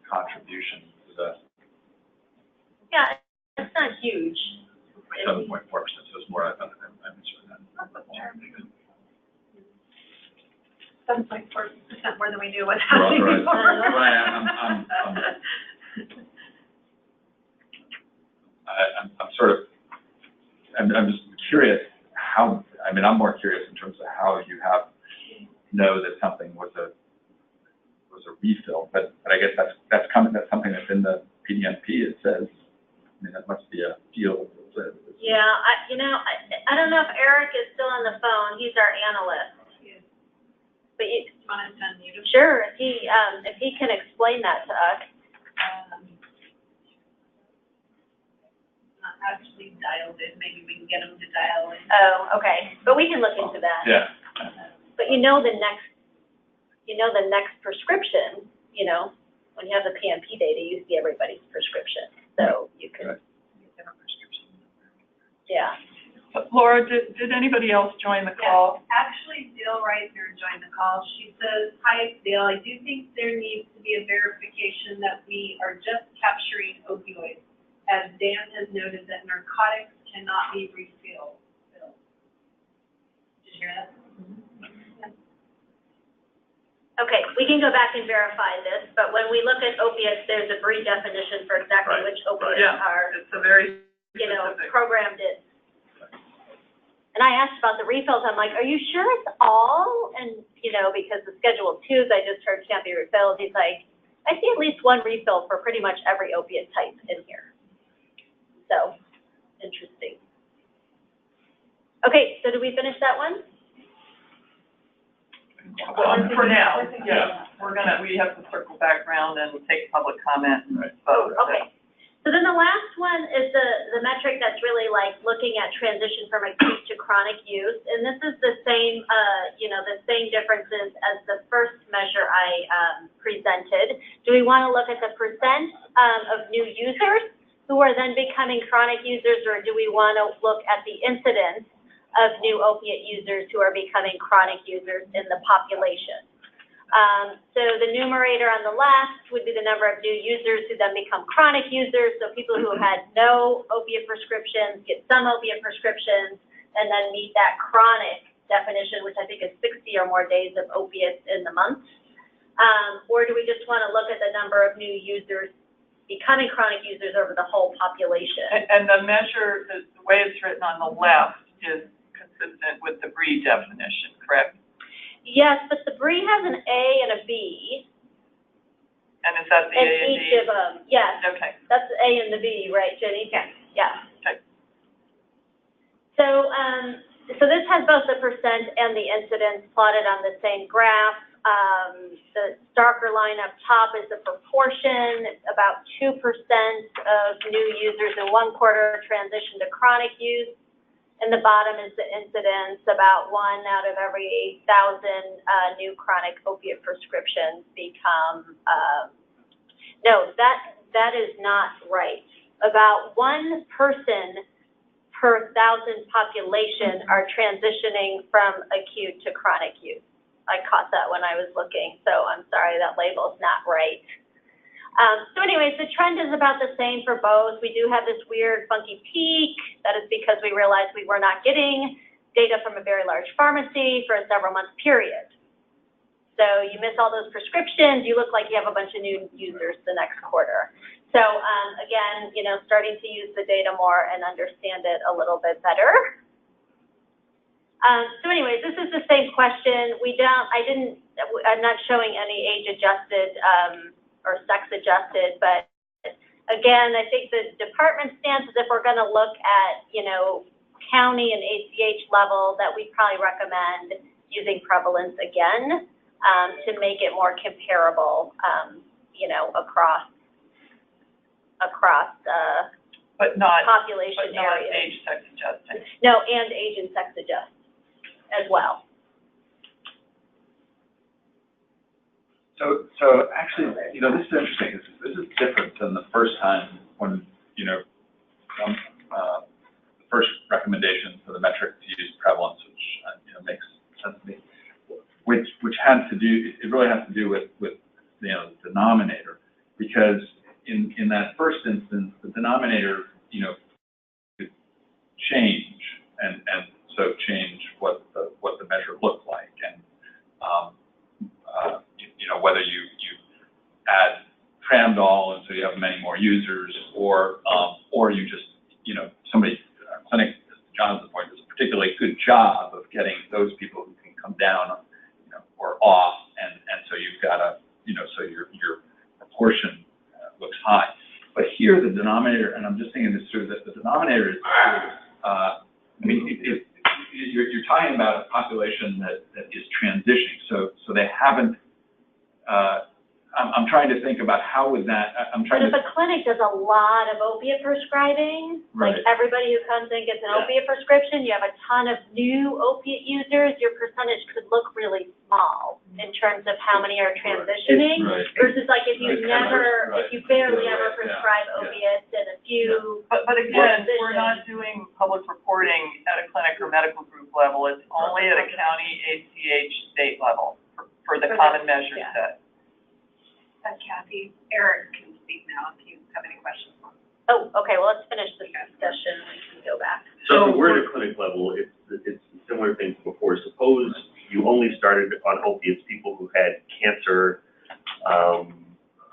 contribution to the. Yeah, it's not huge. 7.4%, so it's more. I'm sure that. 7.4% more than we knew was happening Right. before. I'm just curious how, I'm more curious in terms of how you know that something was a refill, but I guess that's something that's in the PDNP. It says, that must be a field that says. Yeah, I don't know if Eric is still on the phone. He's our analyst. But sure, if he can explain that to us. Not actually dialed in, maybe we can get them to dial in. Oh, okay, but we can look into that. Yeah. But the next prescription, when you have the PNP data, you see everybody's prescription, so you can. Yeah. Laura, did anybody else join the call? Actually, Dale Reisner joined the call. She says, hi, Dale, I do think there needs to be a verification that we are just capturing opioids, as Dan has noted that narcotics cannot be refilled. Did you hear that? Okay, we can go back and verify this, but when we look at opiates, there's a BRIE definition for exactly which opiates are, It's a very specific. programmed in. And I asked about the refills, I'm like, are you sure it's all? And, because the Schedule 2s I just heard can't be refilled, he's like, I see at least one refill for pretty much every opiate type in here. So, interesting. Okay, so did we finish that one? For now, yeah. We have to circle back around and take public comment and vote. Okay. So then the last one is the metric that's really like looking at transition from acute to chronic use. And this is the same, the same differences as the first measure I presented. Do we want to look at the percent of new users who are then becoming chronic users, or do we want to look at the incidence of new opiate users who are becoming chronic users in the population? So the numerator on the left would be the number of new users who then become chronic users, so people who had no opiate prescriptions get some opiate prescriptions and then meet that chronic definition, which I think is 60 or more days of opiates in the month. Or do we just want to look at the number of new users becoming chronic users over the whole population? And the measure, the way it's written on the left is consistent with the BRIE definition, correct? Yes, but the BRIE has an A and a B. And is that the A and B? And each of them, yes. Okay. That's the A and the B, right, Jenny? Yes. Yeah. Okay. So, so this has both the percent and the incidence plotted on the same graph. The darker line up top is the proportion. About 2% of new users in one quarter transition to chronic use. And the bottom is the incidence. About 1 out of every 8,000 new chronic opiate prescriptions become, no, that is not right. About 1 person per 1,000 population are transitioning from acute to chronic use. I caught that when I was looking, so I'm sorry, that label's not right. So anyways, the trend is about the same for both. We do have this weird funky peak. That is because we realized we were not getting data from a very large pharmacy for a several month period. So you miss all those prescriptions, you look like you have a bunch of new users the next quarter. So again, starting to use the data more and understand it a little bit better. So anyways, this is the same question. I'm not showing any age adjusted or sex adjusted, but again, I think the department stance is if we're going to look at, county and ACH level, that we probably recommend using prevalence again to make it more comparable, across but not population areas. age, sex adjusted. No, and age and sex adjust as well. So actually, this is interesting. This is different than the first time when, the first recommendation for the metric to use prevalence, which, makes sense to me, which had to do, it really has to do with the denominator, because in that first instance, the denominator, could change and so change what the measure looked like, and whether you add Tramdol and so you have many more users, or you just somebody clinic, Jonathan's point, does a particularly good job of getting those people who can come down, or off, and so you've got so your proportion looks high. But here the denominator, and I'm just thinking this through, that the denominator is, you're talking about a population that is transitioning, so they haven't, I'm trying to think about how would that, But if a clinic does a lot of opiate prescribing, right. like everybody who comes in gets an opiate prescription, you have a ton of new opiate users, your percentage could look really small in terms of how many are transitioning, Right. versus like if you Right. if you barely Yeah, ever right. prescribe Yeah. opiates and a few. But again, we're not doing public reporting at a clinic or medical group level. It's only at a county, ACH, state level for the common measure set. Kathy, Eric can speak now if you have any questions. Oh, okay, well, let's finish this discussion and we can go back. So if we're at a clinic level, it's a similar thing to before. Suppose you only started on opiates, people who had cancer,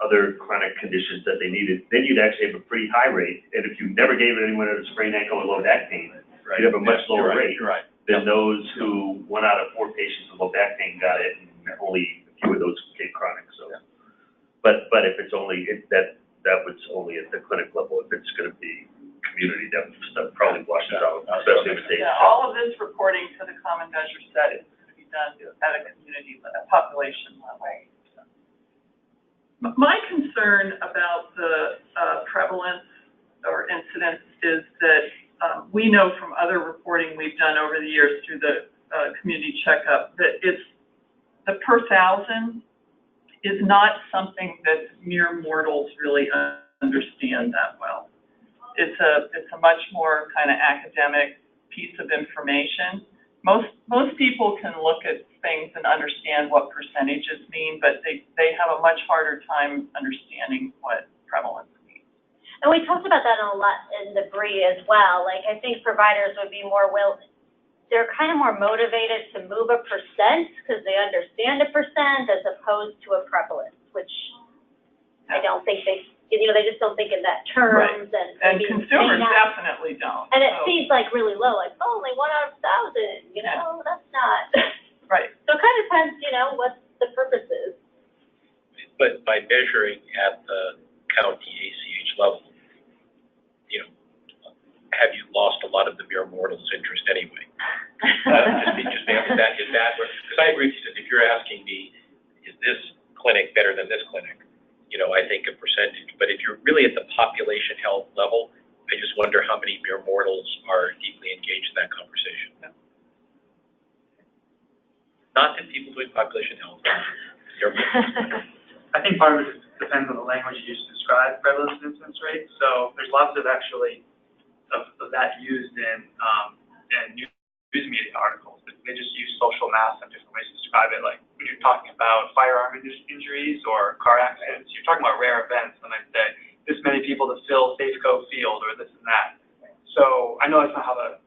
other chronic conditions that they needed, then you'd actually have a pretty high rate. And if you never gave anyone a sprained ankle or low back pain, you'd have a much lower rate than those who 1 out of 4 patients with low back pain got it, and only a few of those became chronic. So, but if it's only that was only at the clinic level. If it's going to be community, that stuff probably washes out, especially if they. Yeah, all of this reporting to the common measure set is going to be done at a community, a population level. My concern about the prevalence or incidents is that, we know from other reporting we've done over the years through the, community checkup, that it's, the per thousand is not something that mere mortals really understand that well. It's a much more kind of academic piece of information. Most people can look at things and understand what percentages mean, but they have a much harder time understanding what prevalence means. And we talked about that a lot in the BRIE as well. Like, I think providers would be they're kind of more motivated to move a percent because they understand a percent as opposed to a prevalence, which I don't think they just don't think in that terms. Right. And And consumers definitely don't. And it So- seems like really low, like only 1 out of 1,000, that's not. Right. So it kind of depends, what the purpose is. But by measuring at the county ACH level, have you lost a lot of the mere mortals' interest anyway? Is that where, because I agree with you, if you're asking me, is this clinic better than this clinic? I think a percentage, but if you're really at the population health level, I just wonder how many mere mortals are deeply engaged in that conversation. Yeah. Not that people doing population health I think part of it depends on the language you use to describe prevalence and incidence rates. So there's lots of of that used in news media articles. They just use social mass and different ways to describe it. Like when you're talking about firearm injuries or car accidents, you're talking about rare events, and I'd say this many people to fill Safeco Field or this and that. So I know that's not how the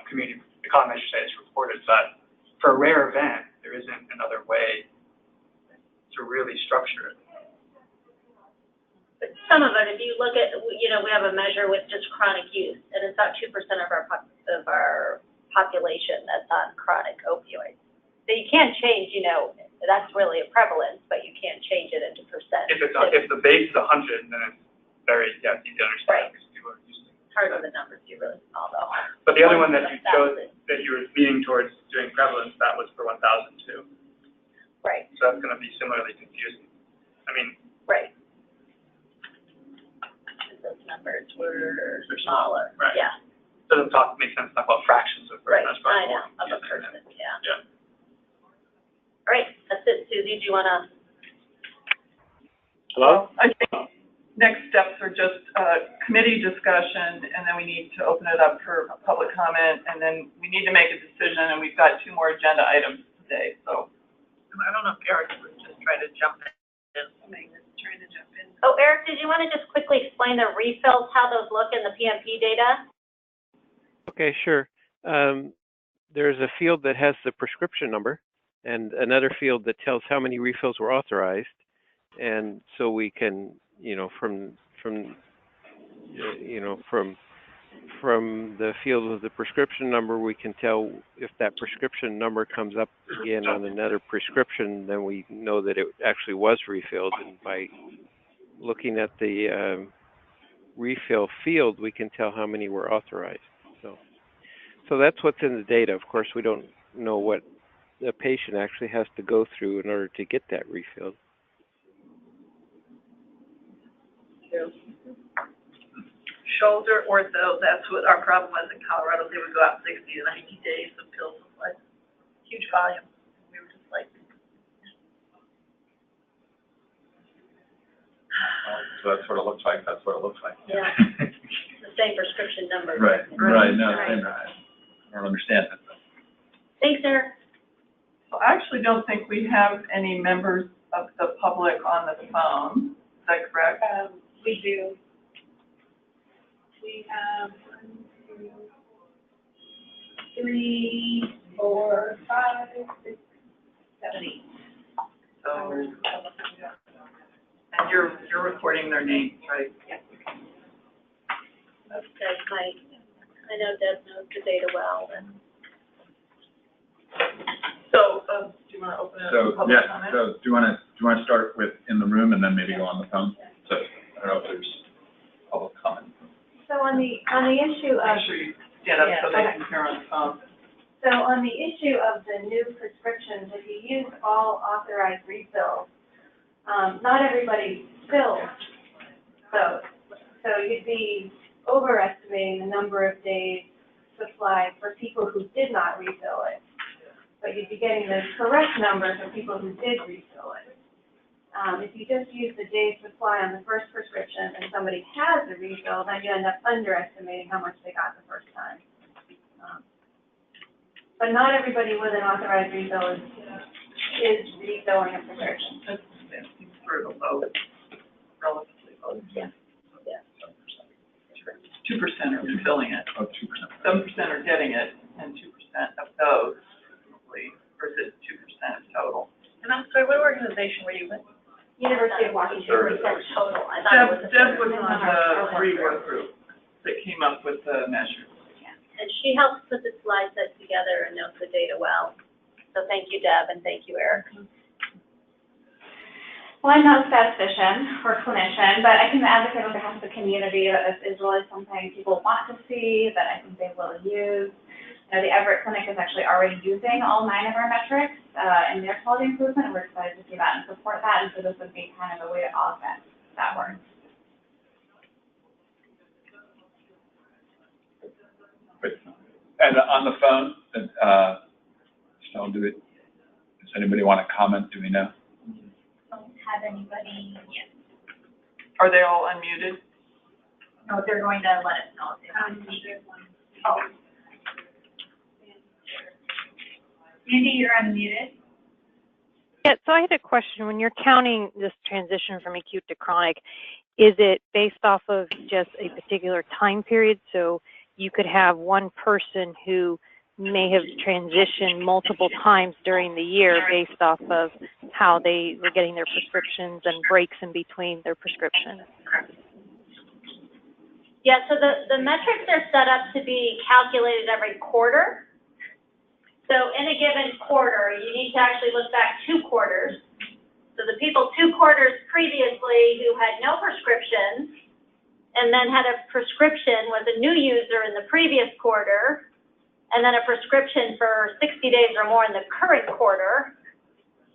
community economy should say it's reported, but for a rare event, there isn't another way to really structure it. But some of it, if you look at, we have a measure with just chronic use, and it's about 2% of our population that's on chronic opioids. So you can't change, that's really a prevalence, but you can't change it into percent. If the base is 100, then it's very easy to understand. Right. Because people are used to it. Hard on the numbers, you're really small though. But the other one that you 1,000. chose, that you were leaning towards doing prevalence, that was for 1,000 too. Right. So that's going to be similarly confusing. Right. Those numbers were smaller. Right. Yeah. Doesn't make sense to talk about fractions of Right, percent. I know, of a person, yeah. Yeah. All right, that's it. Susie, do you wanna? Hello? I think next steps are just, committee discussion, and then we need to open it up for public comment, and then we need to make a decision, and we've got 2 more agenda items today, so. I don't know if Eric was just trying to jump in. Somebody was trying to jump in. Oh, Eric, did you wanna just quickly explain the refills, how those look in the PMP data? Okay, sure. There's a field that has the prescription number and another field that tells how many refills were authorized. And so we can, from the field of the prescription number, we can tell if that prescription number comes up again on another prescription, then we know that it actually was refilled. And by looking at the refill field, we can tell how many were authorized. So that's what's in the data. Of course, we don't know what the patient actually has to go through in order to get that refilled. Shoulder ortho, that's what our problem was in Colorado. They would go out 60 to 90 days of pills with like huge volume. We were just like. So that's what it looks like. Yeah. The same prescription number. Right, no, Right. I don't understand that. Thanks, Eric. So I actually don't think we have any members of the public on the phone. Is that correct? We do. We have 1, 2, 3, 4, 5, 6, 7, 8. So, and you're recording their names, right? Yes. That's I know Deb knows the data well, and. So, do you want to open it up So, for public yeah, comment? so do you want to start with in the room and then maybe go on the phone? So, I don't know if there's public comment. So on the issue of, Make sure you stand up so they can hear on the phone. so on the issue of the new prescriptions, if you use all authorized refills, not everybody fills those. So you'd be overestimating the number of days supply for people who did not refill it. But you'd be getting the correct number for people who did refill it. If you just use the days supply on the first prescription and somebody has a refill, then you end up underestimating how much they got the first time. But not everybody with an authorized refill is refilling a prescription. That's sort of low, relatively low. Yeah. 2% are refilling it. Oh, 2%. 7% are getting it, and 2% of those, probably, or is it 2% of total? And I'm sorry, what organization were you with? University of Washington, That's total. I thought it was Deb was on the rework group that came up with the measure. And she helps put the slide set together and knows the data well. So thank you, Deb, and thank you, Eric. Well, I'm not a statistician or clinician, but I can advocate on behalf of the community that this is really something people want to see, that I think they will use. You know, the Everett Clinic is actually already using all 9 of our metrics in their quality improvement, and we're excited to see that and support that, and so this would be kind of a way to augment that work. And on the phone, so does anybody want to comment? Do we know? Don't have anybody yet. Are they all unmuted? No, they're going to let us know if they're unmuted. Oh. Mandy, you're unmuted. Yeah, so I had a question. When you're counting this transition from acute to chronic, is it based off of just a particular time period? So you could have one person who may have transitioned multiple times during the year based off of how they were getting their prescriptions and breaks in between their prescriptions. Yeah, so the metrics are set up to be calculated every quarter. So in a given quarter, you need to actually look back 2 quarters. So the people 2 quarters previously who had no prescriptions and then had a prescription was a new user in the previous quarter, and then a prescription for 60 days or more in the current quarter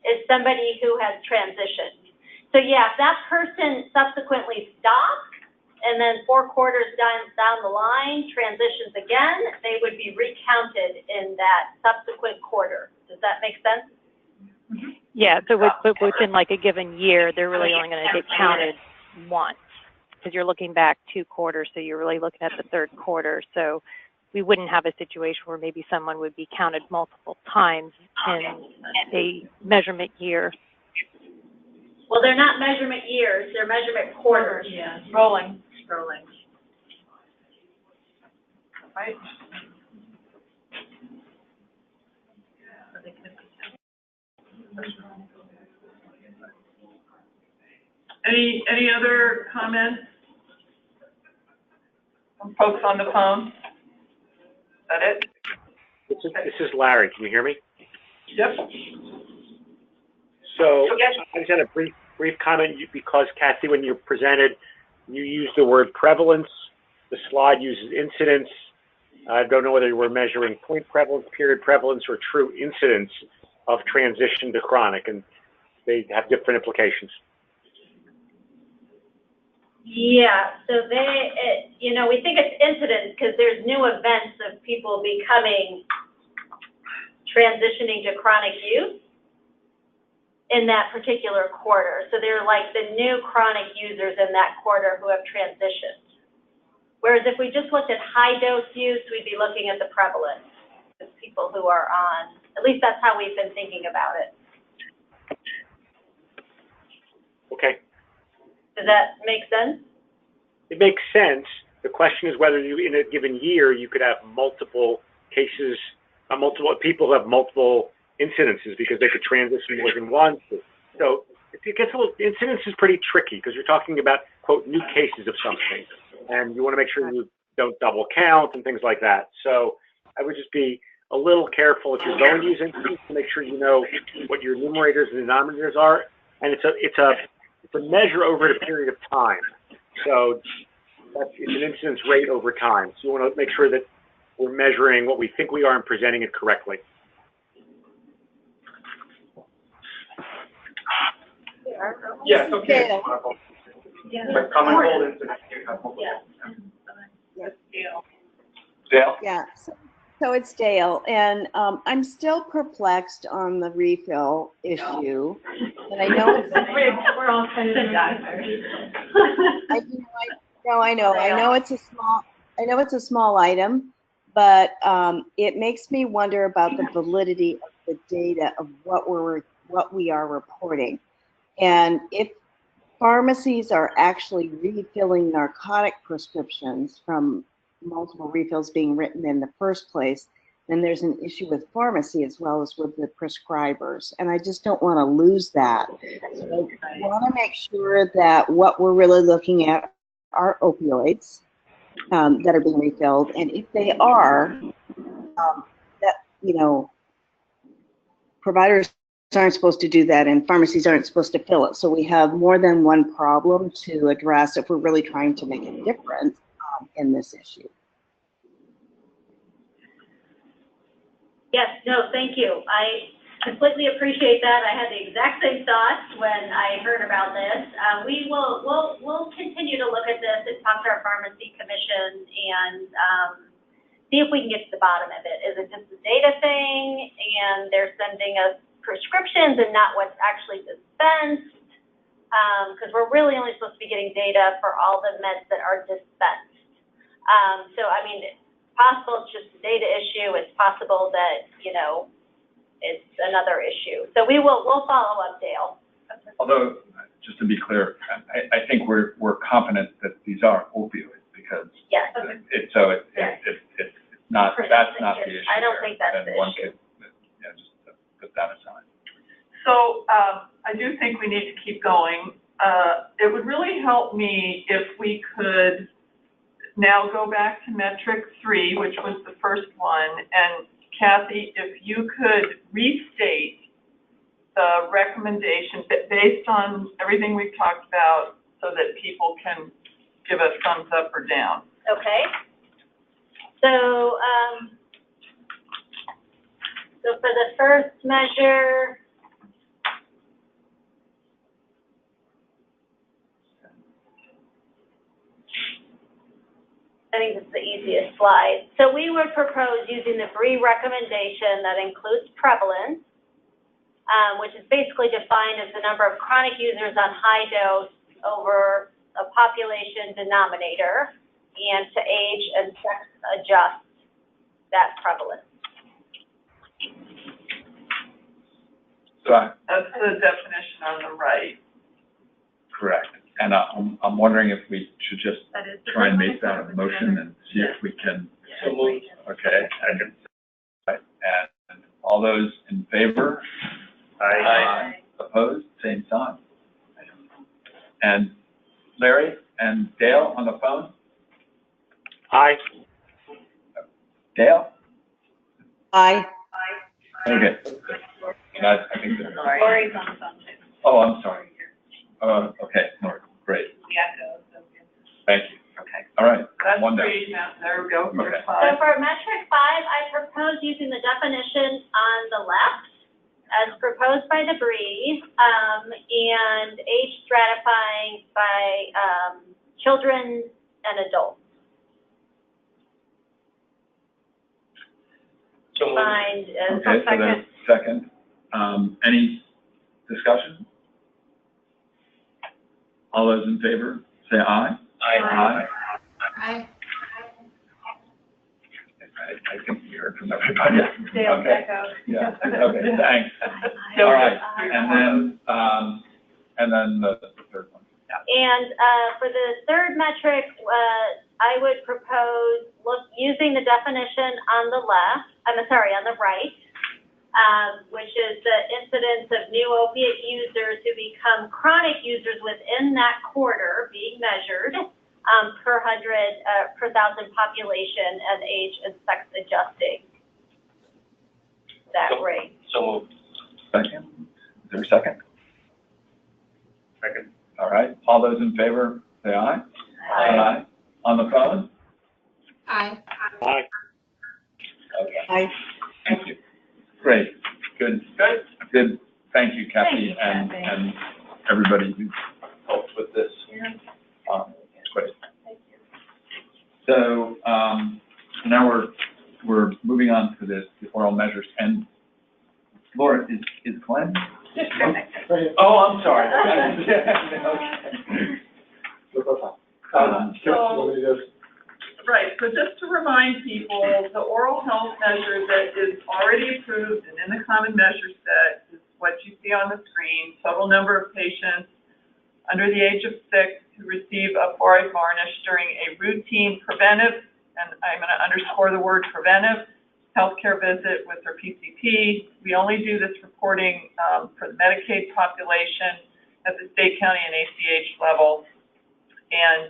is somebody who has transitioned. So yeah, if that person subsequently stops and then 4 quarters down the line transitions again, they would be recounted in that subsequent quarter. Does that make sense? Mm-hmm. Yeah, so within like a given year, they're really only going to get counted once because you're looking back 2 quarters, so you're really looking at the 3rd quarter. So we wouldn't have a situation where maybe someone would be counted multiple times in a measurement year. Well, they're not measurement years, they're measurement quarters. Yeah, rolling. Right? So they could be Any other comments from folks on the phone? Is that it? This is Larry. Can you hear me? Yep. So I just had a brief comment because Kathy, when you presented, you used the word prevalence. The slide uses incidence. I don't know whether you were measuring point prevalence, period prevalence, or true incidence of transition to chronic, and they have different implications. Yeah, so we think it's incidence because there's new events of people becoming, transitioning to chronic use in that particular quarter. So they're like the new chronic users in that quarter who have transitioned. Whereas if we just looked at high dose use, we'd be looking at the prevalence of people who are on, at least that's how we've been thinking about it. Okay. Does that make sense? It makes sense. The question is whether you, in a given year, you could have multiple cases, multiple people who have multiple incidences because they could transition more than once. So it gets a little, incidence is pretty tricky because you're talking about, quote, new cases of something. And you want to make sure you don't double count and things like that. So I would just be a little careful if you're going to use incidence to make sure you know what your numerators and denominators are. And it's a measure over a period of time. So it's an incidence rate over time. So you want to make sure that we're measuring what we think we are and presenting it correctly. Yeah, it's okay. But common cold incident, you have multiple. Dale. Dale? Yeah, so it's Dale, and I'm still perplexed on the refill issue. And I know it's, We're all kind of doctors. I know it's a small item, but it makes me wonder about the validity of the data of what we are reporting. And if pharmacies are actually refilling narcotic prescriptions from multiple refills being written in the first place, then there's an issue with pharmacy as well as with the prescribers. And I just don't want to lose that. So I want to make sure that what we're really looking at are opioids that are being refilled. And if they are, that, providers aren't supposed to do that and pharmacies aren't supposed to fill it. So we have more than one problem to address if we're really trying to make a difference in this issue. Yes, no, thank you. I completely appreciate that. I had the exact same thoughts when I heard about this. We'll continue to look at this and talk to our pharmacy commission and see if we can get to the bottom of it. Is it just a data thing and they're sending us prescriptions and not what's actually dispensed? Because we're really only supposed to be getting data for all the meds that are dispensed. So, I mean, it's possible it's just a data issue. It's possible that, it's another issue. So we'll follow up, Dale. Although, just to be clear, I think we're confident that these are opioids because yes. It's not, that's not the issue. I don't think that's the one issue. could, just put that aside. So, I do think we need to keep going. It would really help me if we could now go back to metric 3, which was the first one, and Kathy, if you could restate the recommendation based on everything we've talked about so that people can give us thumbs up or down. Okay. So, so for the first measure, I think it's the easiest slide. So we would propose using the BRIE recommendation that includes prevalence, which is basically defined as the number of chronic users on high dose over a population denominator, and to age and sex adjust that prevalence. So That's the definition on the right. correct. And I'm wondering if we should just try and make that a motion and see if we can. So moved. Okay. And all those in favor? Aye. Opposed? Same sign. And Larry and Dale on the phone? Aye. Dale? Aye. Okay. And I think that. Lori's on the phone too. Oh, I'm sorry. Okay, no, great. Yeah, Thank you. Okay. All right. That's One down. 3, now there we go, for Okay. 5. So for metric 5, I propose using the definition on the left as proposed by the BRIE, and age stratifying by children and adults. So moved. Defined as Okay, so there's second. Any discussion? All those in favor, say aye. Aye. Aye. I think we heard from everybody. Dale, Okay. echo. Yeah, okay, thanks. All right, and then the third one. And for the third metric, I would propose using the definition on the left, on the right, which is the incidence of new opiate users who become chronic users within that quarter being measured per 1,000 population and age and sex adjusting that rate. So moved. Second, is there a second? Second. All right, all those in favor, say aye. Aye. On the phone? Aye. Aye. Okay, Aye. thank you. Great, good. Thank you, Kathy, and everybody who helped with this. Great. So, so now we're moving on to the oral measures, and Laura, is Glenn? Oh, I'm sorry. Right, so just to remind people, the oral health measure that is already approved and in the common measure set is what you see on the screen, total number of patients under the age of 6 who receive a fluoride varnish during a routine preventive, and I'm going to underscore the word preventive, healthcare visit with their PCP. We only do this reporting for the Medicaid population at the state, county, and ACH level. And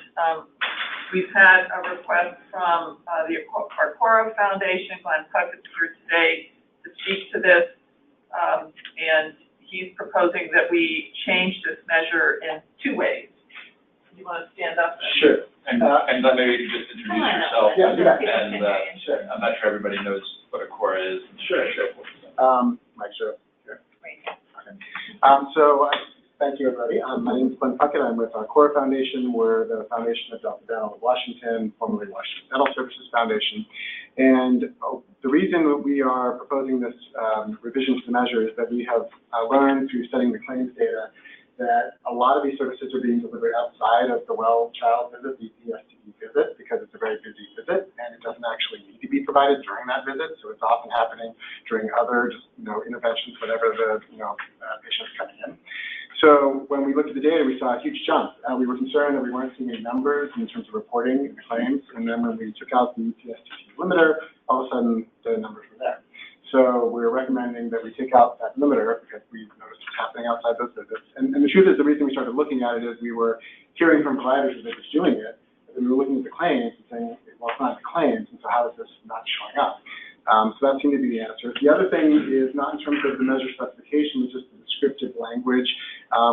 we've had a request from the Arcoro Foundation. Glenn Puckett's here today to speak to this, and he's proposing that we change this measure in 2 ways. You want to stand up? Sure. And then maybe you can just introduce yourself. Yeah. And Sure. I'm not sure everybody knows what a Cora is. Sure. Mike, sure. Okay. Thank you, everybody. My name is Glenn Puckett. I'm with our Cora Foundation. We're the foundation of Delta Dental of Washington, formerly Washington Dental Services Foundation. And the reason that we are proposing this revision to the measure is that we have learned through studying the claims data that a lot of these services are being delivered outside of the well child visit, the ESTD visit, because it's a very busy visit, and it doesn't actually need to be provided during that visit. So it's often happening during other, interventions, whatever the, patient's coming in. So when we looked at the data, we saw a huge jump. We were concerned that we weren't seeing any numbers in terms of reporting the claims, and then when we took out the ETSTT limiter, all of a sudden the numbers were there. So we're recommending that we take out that limiter because we noticed it's happening outside those visits. And the truth is, the reason we started looking at it is we were hearing from providers that they were doing it, and we were looking at the claims and saying, well, it's not the claims, and so how is this not showing up? So that seemed to be the answer. The other thing is not in terms of the measure specification, it's just the descriptive language.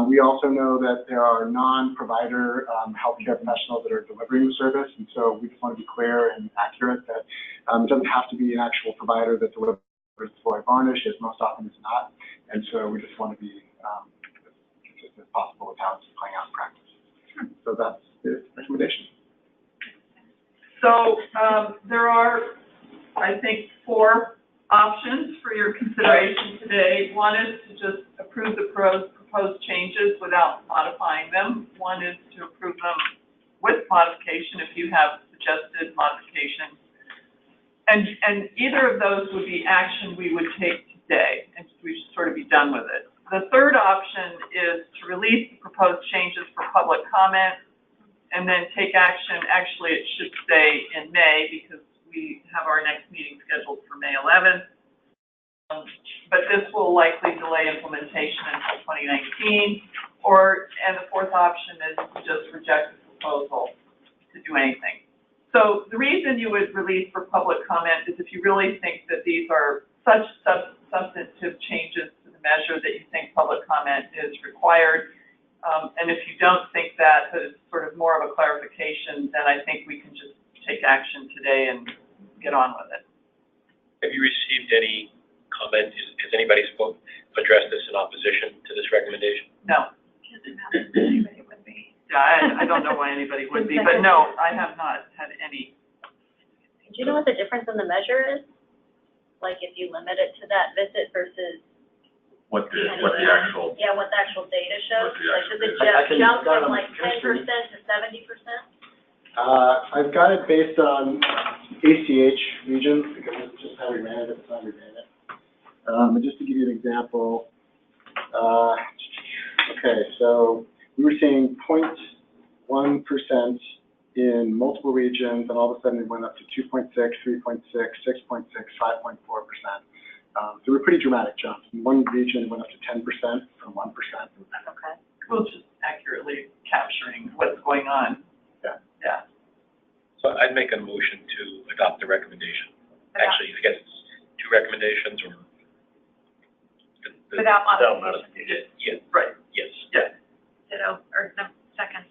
We also know that there are non-provider healthcare professionals that are delivering the service, and so we just want to be clear and accurate that it doesn't have to be an actual provider that delivers fluoride varnish, as most often is not, and so we just want to be as consistent as possible with how it's playing out in practice. So that's the recommendation. So there are, I think, 4 options for your consideration today. One is to just approve the proposed changes without modifying them. One is to approve them with modification if you have suggested modifications. And either of those would be action we would take today, and we should sort of be done with it. The third option is to release the proposed changes for public comment and then take action. Actually, it should say in May because we have our next meeting scheduled for May 11th. But this will likely delay implementation until 2019. And the fourth option is to just reject the proposal to do anything. So the reason you would release for public comment is if you really think that these are such substantive changes to the measure that you think public comment is required. And if you don't think that it's sort of more of a clarification, then I think we can just take action today and get on with it. Have you received any comment? Has anybody addressed this in opposition to this recommendation? No. Yeah, I don't know why anybody would be, but no, I have not had any. Do you know what the difference in the measure is? Like if you limit it to that visit versus what the actual data shows? Like does it jump from like 10% to 70%? I've got it based on ACH regions because it's just how we ran it at the time we ran it. And just to give you an example, okay, so we were seeing 0.1% in multiple regions, and all of a sudden it went up to 2.6, 3.6, 6.6, 5.4%. So we're pretty dramatic jumps. In one region, it went up to 10% from 1%. Okay. Well, just accurately capturing what's going on. Yeah. So I'd make a motion to adopt the recommendation. Actually, I guess it's 2 recommendations or. Without modification. Yeah, right. Yes. Yeah. Ditto, or no, second.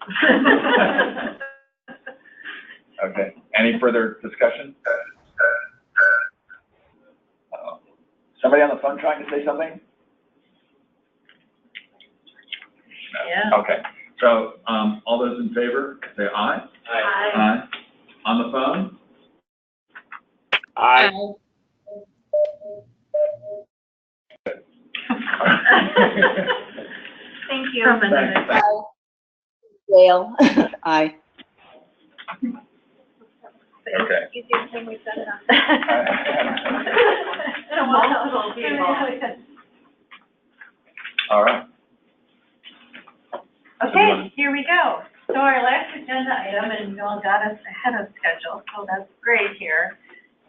Okay. Any further discussion? Somebody on the phone trying to say something? No. Yeah. Okay. So all those in favor, say aye. Aye. On the phone? Aye. Thank you. Thanks. Dale? Aye. Okay. Easiest thing we've done it on. Multiple people. All right. Okay, here we go. So our last agenda item, and you all got us ahead of schedule, so that's great here.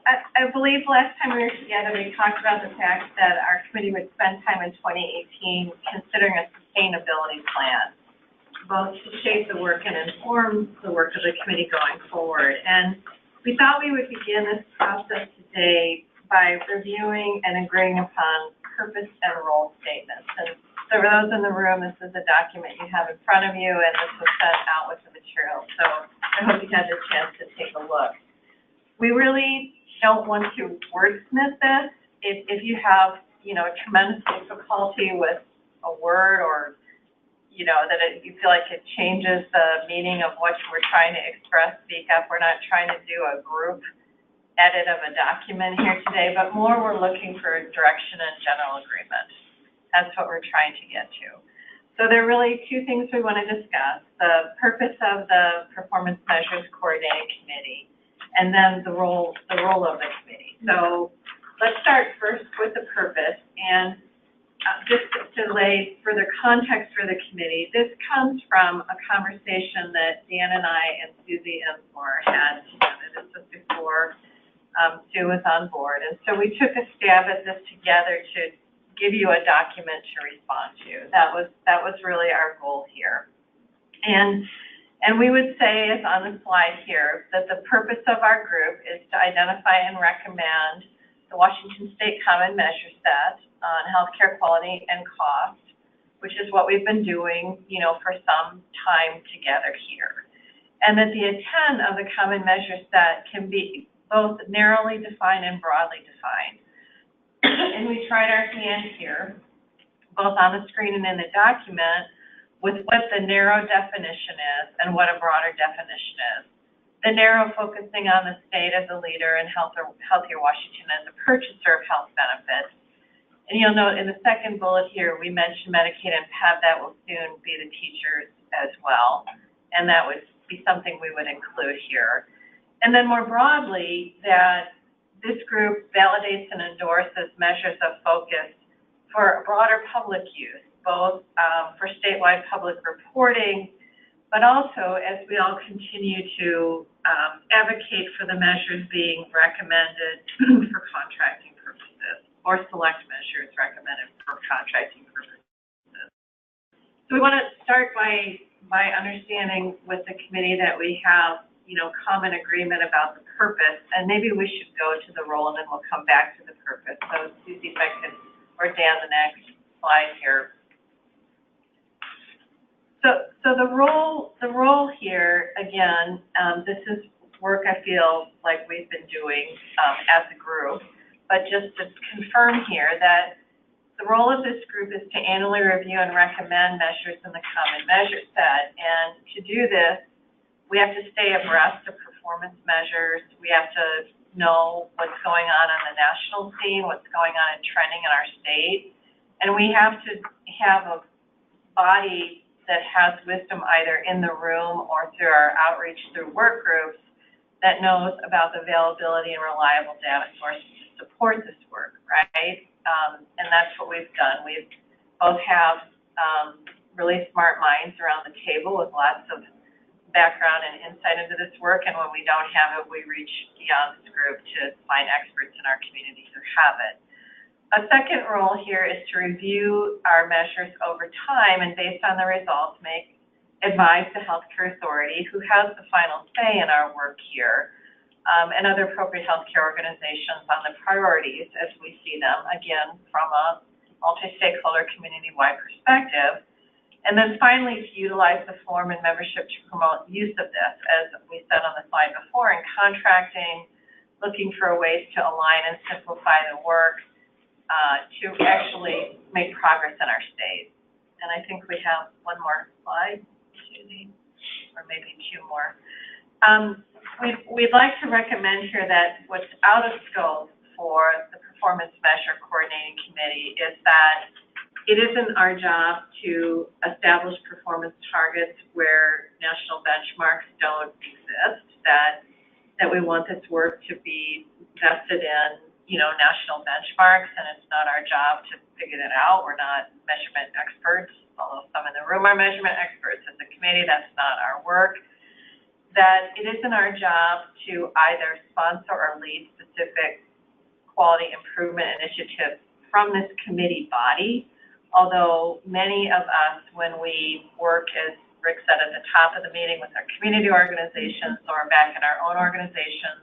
I believe last time we were together, we talked about the fact that our committee would spend time in 2018 considering a sustainability plan, both to shape the work and inform the work of the committee going forward. And we thought we would begin this process today by reviewing and agreeing upon purpose and role statements. And so for those in the room, this is a document you have in front of you, and this was sent out with the material. So I hope you had the chance to take a look. We really don't want to wordsmith this. If you have, tremendous difficulty with a word, or, that you feel like it changes the meaning of what we're trying to express, speak up. We're not trying to do a group edit of a document here today, but more we're looking for direction and general agreement. That's what we're trying to get to. So there are really two things we want to discuss: the purpose of the Performance Measures Coordinating Committee, and then the role of the committee. So let's start first with the purpose. And just to lay further context for the committee, this comes from a conversation that Dan and I and Susie Ensmore had together. This was before Sue was on board. And so we took a stab at this together to give you a document to respond to. That was really our goal here. And we would say, as on the slide here, that the purpose of our group is to identify and recommend the Washington State Common Measure Set on healthcare quality and cost, which is what we've been doing, for some time together here. And that the intent of the Common Measure Set can be both narrowly defined and broadly defined. And we tried our hand here, both on the screen and in the document, with what the narrow definition is and what a broader definition is. The narrow focusing on the state as a leader and Healthier Washington as a purchaser of health benefits. And you'll note in the second bullet here, we mentioned Medicaid and PEB. That will soon be the teachers as well. And that would be something we would include here. And then more broadly, that this group validates and endorses measures of focus for broader public use, both for statewide public reporting, but also as we all continue to advocate for the measures being recommended for contracting purposes, or select measures recommended for contracting purposes. So we want to start by understanding with the committee that we have, common agreement about the purpose, and maybe we should go to the role and then we'll come back to the purpose. So Susie, if I could, or Dan, the next slide here. So the role here, again, this is work I feel like we've been doing as a group, but just to confirm here that the role of this group is to annually review and recommend measures in the Common Measure Set. And to do this, we have to stay abreast of performance measures. We have to know what's going on the national scene, what's going on in trending in our state. And we have to have a body that has wisdom either in the room or through our outreach through work groups that knows about the availability and reliable data sources to support this work, right? And that's what we've done. We both have really smart minds around the table with lots of background and insight into this work, and when we don't have it, we reach beyond this group to find experts in our community who have it. A second role here is to review our measures over time and based on the results, advise the healthcare authority who has the final say in our work here, and other appropriate healthcare organizations on the priorities as we see them, again, from a multi-stakeholder community-wide perspective. And then finally, to utilize the form and membership to promote use of this, as we said on the slide before, in contracting, looking for ways to align and simplify the work to actually make progress in our state. And I think we have one more slide, Susie, or maybe two more. We'd like to recommend here that what's out of scope for the Performance Measure Coordinating Committee is that it isn't our job to establish performance targets where national benchmarks don't exist, that we want this work to be vested in, national benchmarks, and it's not our job to figure that out. We're not measurement experts, although some in the room are measurement experts. As a committee, that's not our work. That it isn't our job to either sponsor or lead specific quality improvement initiatives from this committee body, although many of us, when we work, as Rick said at the top of the meeting, with our community organizations or back in our own organizations,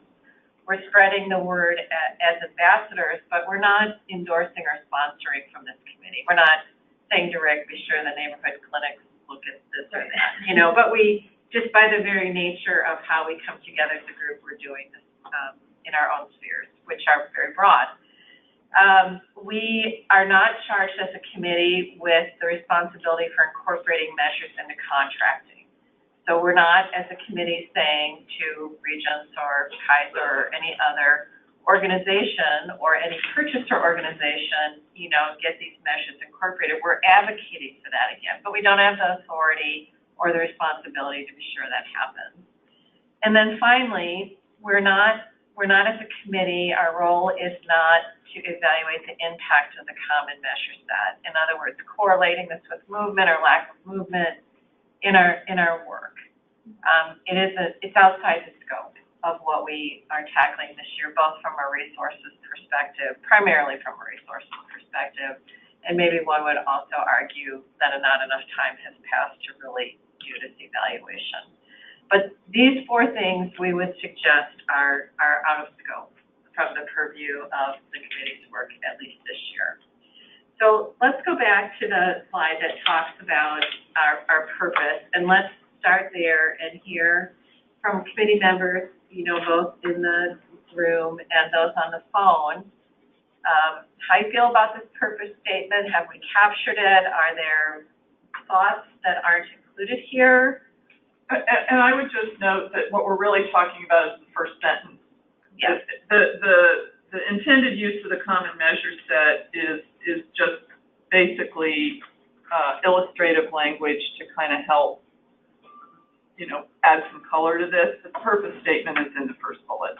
we're spreading the word as ambassadors, but we're not endorsing or sponsoring from this committee. We're not saying to Rick, be sure the neighborhood clinics look at this or that, but we, just by the very nature of how we come together as a group, we're doing this in our own spheres, which are very broad. We are not charged as a committee with the responsibility for incorporating measures into contracting. So we're not, as a committee, saying to Regents or Kaiser or any other organization or any purchaser organization, get these measures incorporated. We're advocating for that again, but we don't have the authority or the responsibility to be sure that happens. And then finally, we're not as a committee, our role is not to evaluate the impact of the common measure set. In other words, correlating this with movement or lack of movement in our work. It's outside the scope of what we are tackling this year, both from a resources perspective, primarily from a resources perspective, and maybe one would also argue that not enough time has passed to really do this evaluation. But these four things we would suggest are out of scope from the purview of the committee's work, at least this year. So let's go back to the slide that talks about our purpose, and let's start there and hear from committee members, both in the room and those on the phone, how you feel about this purpose statement. Have we captured it? Are there thoughts that aren't included here? And I would just note that what we're really talking about is the first sentence. Yes. The intended use of the common measure set is just basically illustrative language to kind of help, add some color to this. The purpose statement is in the first bullet.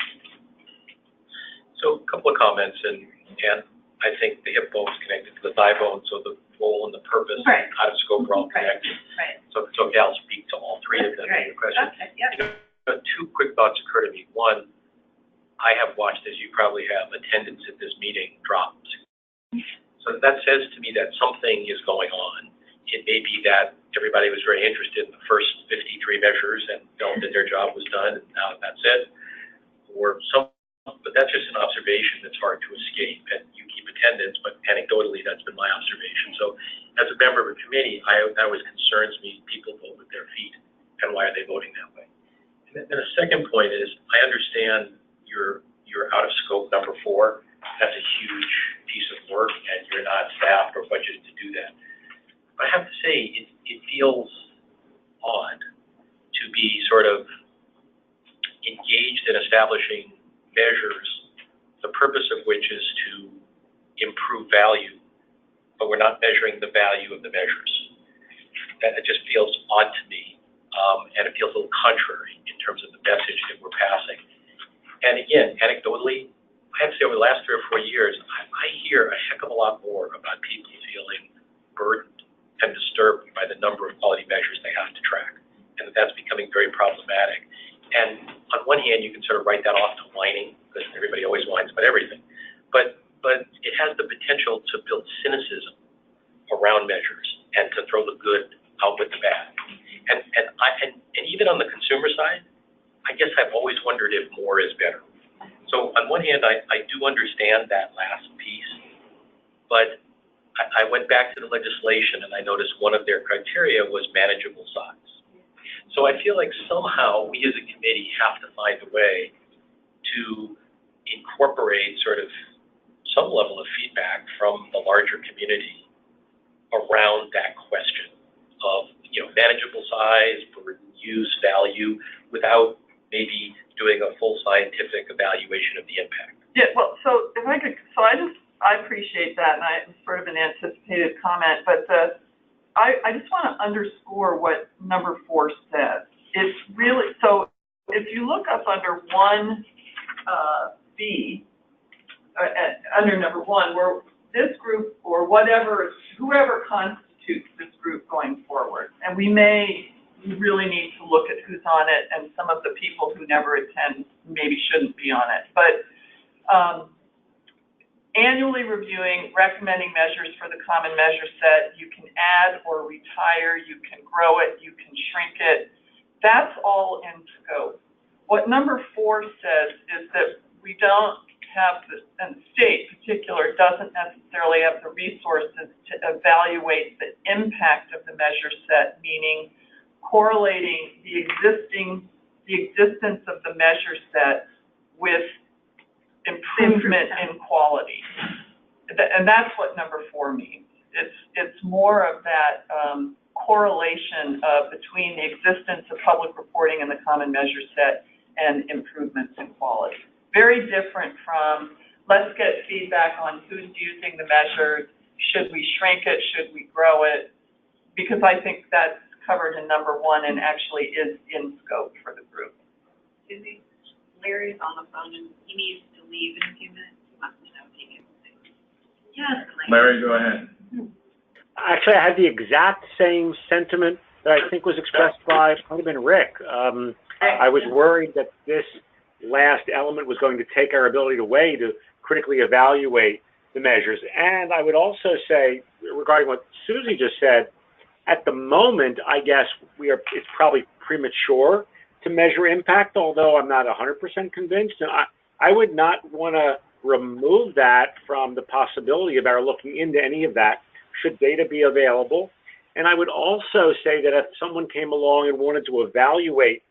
So a couple of comments, and I think the hip bone is connected to the thigh bone, so the role and the purpose Right. out of scope are all connected. Right. So if it's okay, I'll speak to all three of them in your question. Okay. Yep. Two quick thoughts occur to me. One, I have watched, as you probably have, attendance at this meeting drop. So that says to me that something is going on. It may be that everybody was very interested in the first 53 measures and felt that their job was done, and now that's it. But that's just an observation that's hard to escape, and you keep attendance, but anecdotally, that's been my observation. So as a member of a committee, that always concerns me. People vote with their feet, and why are they voting that way? And then a second point is, I understand your out of scope number 4. That's a huge piece of work, and you're not staffed or budgeted to do that. But I have to say, it feels odd to be sort of engaged in establishing measures, the purpose of which is to improve value, but we're not measuring the value of the measures. That it just feels odd to me, and it feels a little contrary in terms of the message that we're passing. And again, anecdotally, I have to say over the last 3 or 4 years, I hear a heck of a lot more about people feeling burdened and disturbed by the number of quality measures they have to track, and that's becoming very problematic. And on one hand, you can sort of write that off to whining, because everybody always whines about everything. But it has the potential to build cynicism around measures and to throw the good out with the bad. And even on the consumer side, I guess I've always wondered if more is better. So on one hand, I do understand that last piece, but I went back to the legislation and I noticed one of their criteria was manageable size. So I feel like somehow we as a committee have to find a way to incorporate sort of some level of feedback from the larger community around that question of, manageable size, burden, use, value, without maybe doing a full scientific evaluation of the impact. Yeah, well, so if I could, I appreciate that, and it's sort of an anticipated comment, but I just want to underscore what number 4 says. It's really, so if you look up under 1B, under number 1, where this group or whoever constitutes this group going forward, and we really need to look at who's on it, and some of the people who never attend maybe shouldn't be on it, but annually reviewing, recommending measures for the common measure set. You can add or retire, you can grow it, you can shrink it. That's all in scope. What number 4 says is that we don't have, and the state in particular doesn't necessarily have the resources to evaluate the impact of the measure set, meaning correlating the existence of the measure set with improvement in quality. And that's what number 4 means. It's more of that correlation between the existence of public reporting in the common measure set and improvements in quality. Very different from, let's get feedback on who's using the measures, should we shrink it, should we grow it, because I think that's covered in number 1 and actually is in scope for the group. Susie, Larry's on the phone and he needs to leave in a few minutes. He wants to know if he can. Yes, Larry, go ahead. Actually, I had the exact same sentiment that I think was expressed by, might have been Rick. I was worried that this last element was going to take our ability away to critically evaluate the measures. And I would also say, regarding what Susie just said, at the moment, I guess it's probably premature to measure impact, although I'm not 100% convinced. And I would not want to remove that from the possibility of our looking into any of that, should data be available. And I would also say that if someone came along and wanted to evaluate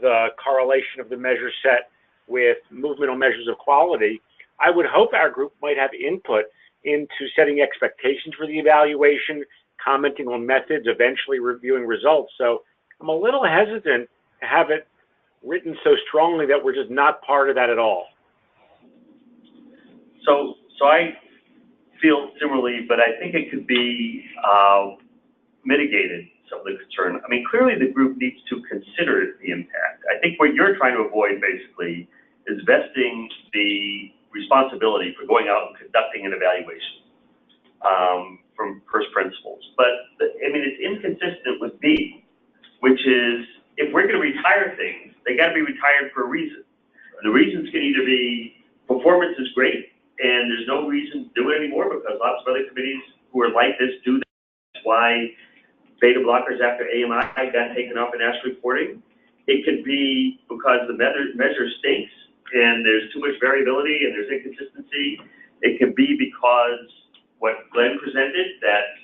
the correlation of the measure set with movement on measures of quality, I would hope our group might have input into setting expectations for the evaluation, commenting on methods, eventually reviewing results. So I'm a little hesitant to have it written so strongly that we're just not part of that at all. So I feel similarly, but I think it could be mitigated, some of the concern. I mean, clearly the group needs to consider the impact. I think what you're trying to avoid basically is vesting the responsibility for going out and conducting an evaluation from first principles. But, I mean, it's inconsistent with B, which is if we're going to retire things, they got to be retired for a reason. And the reasons can either be performance is great and there's no reason to do it anymore because lots of other committees who are like this do that. That's why beta blockers after AMI got taken off in ASH reporting. It could be because the measure stinks and there's too much variability and there's inconsistency. It could be because what Glenn presented, that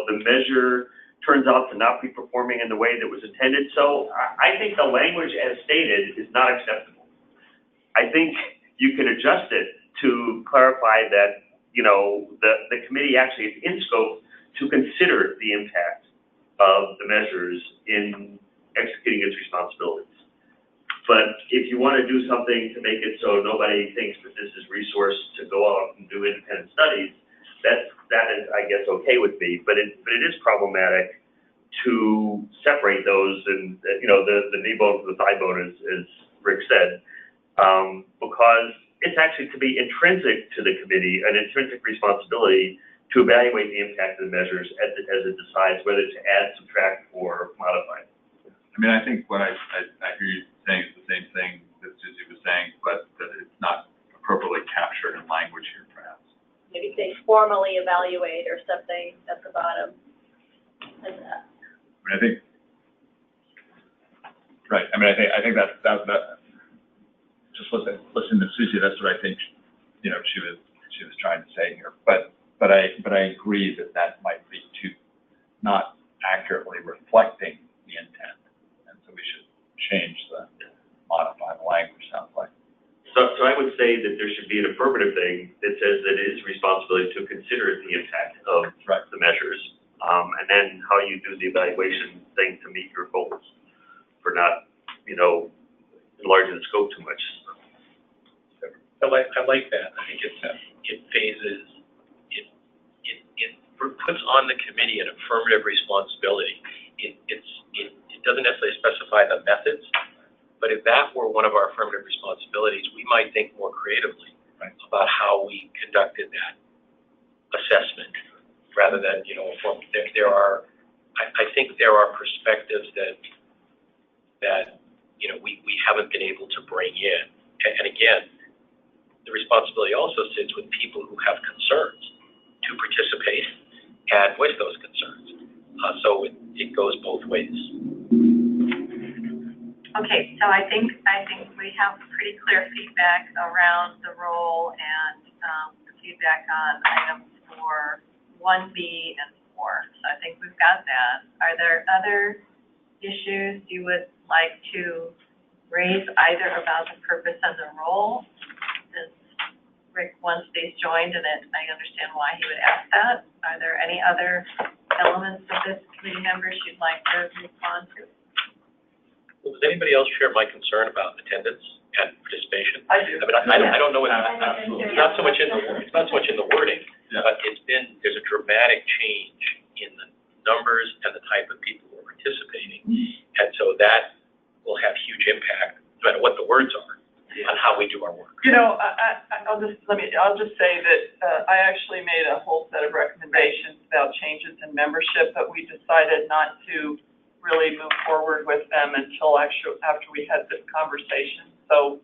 the measure turns out to not be performing in the way that was intended. So I think the language as stated is not acceptable. I think you can adjust it to clarify that, the committee actually is in scope to consider the impact of the measures in executing its responsibilities. But if you want to do something to make it so nobody thinks that this is resource to go out and do independent studies, that is, I guess, okay with me. But it is problematic to separate those and, the knee bone from the thigh bone, as Rick said, because it's actually to be intrinsic to the committee, an intrinsic responsibility to evaluate the impact of the measures as it decides whether to add, subtract, or modify. I mean, I think what I hear you saying is the same thing that Susie was saying, but that it's not appropriately captured in language here, perhaps. Maybe say formally evaluate or something at the bottom. I mean, I think, right. I mean, I think that just listen to Susie. That's what I think, she was trying to say here. But I agree that might be too not accurately reflecting the intent, and so we should modify the language. Sounds like. So I would say that there should be an affirmative thing that says that it is responsibility to consider the impact of the measures, and then how you do the evaluation thing to meet your goals for not, on the committee an affirmative responsibility. It doesn't necessarily specify the methods, but if that were one of our affirmative responsibilities, we might think more creatively about how we conducted that assessment, rather than, you know, I think there are perspectives that you know, we haven't been able to bring in. And again, the responsibility also sits with people who have concerns to participate and voice those concerns. So it goes both ways. Okay, so I think we have pretty clear feedback around the role and, the feedback on items for 1B and 4. So I think we've got that. Are there other issues you would like to raise, either about the purpose and the role? Since Rick once they's joined, and I understand why he would ask that. Are there any other elements of this committee members you'd like to respond to? Well, does anybody else share my concern about attendance and participation? I do. I mean, I don't know what, it's not so much in the wording, but there's a dramatic change in the numbers and the type of people who are participating. And so that will have huge impact, no matter what the words are, on how we do our work. You know, I'll just say that, I actually made a whole set of recommendations about changes in membership, but we decided not to really move forward with them until after we had this conversation. So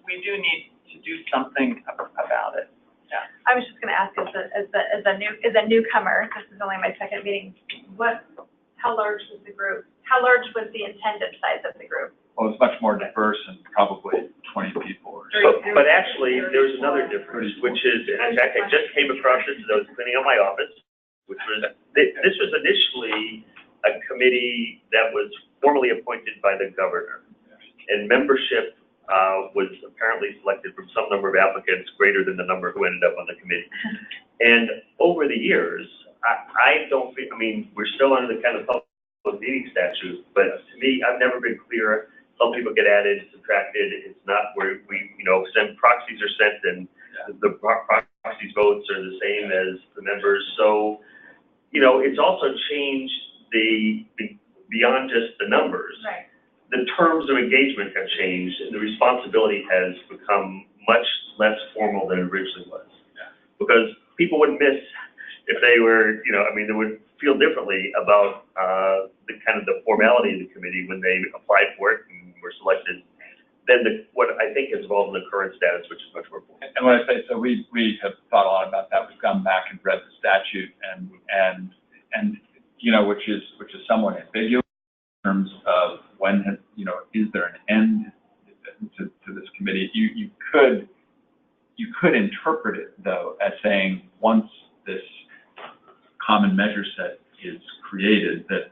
we do need to do something about it. Yeah. I was just gonna ask, as a newcomer, this is only my second meeting, how large was the group? How large was the intended size of the group? Well, it's much more diverse and probably 20 people or so. But actually, there's another difference, which is, and in fact, I just came across this as I was cleaning out my office, which was, this was initially a committee that was formally appointed by the governor. And membership, was apparently selected from some number of applicants greater than the number who ended up on the committee. And over the years, I don't think, I mean, we're still under the kind of public meeting statute, but to me, I've never been clear. Some people get added, subtracted. It's not where we, you know, proxies are sent, and the proxies votes are the same as the members. So, you know, it's also changed beyond just the numbers. Right. The terms of engagement have changed, and the responsibility has become much less formal than it originally was. Because people wouldn't miss if they were, you know, I mean, they would feel differently about the formality of the committee when they applied for it and were selected than what I think is involved in the current status, which is much more formal. And when I say so, we have thought a lot about that. We've gone back and read the statute and you know, which is somewhat ambiguous in terms of when, you know, is there an end to this committee? You could interpret it, though, as saying once this common measure set is created, that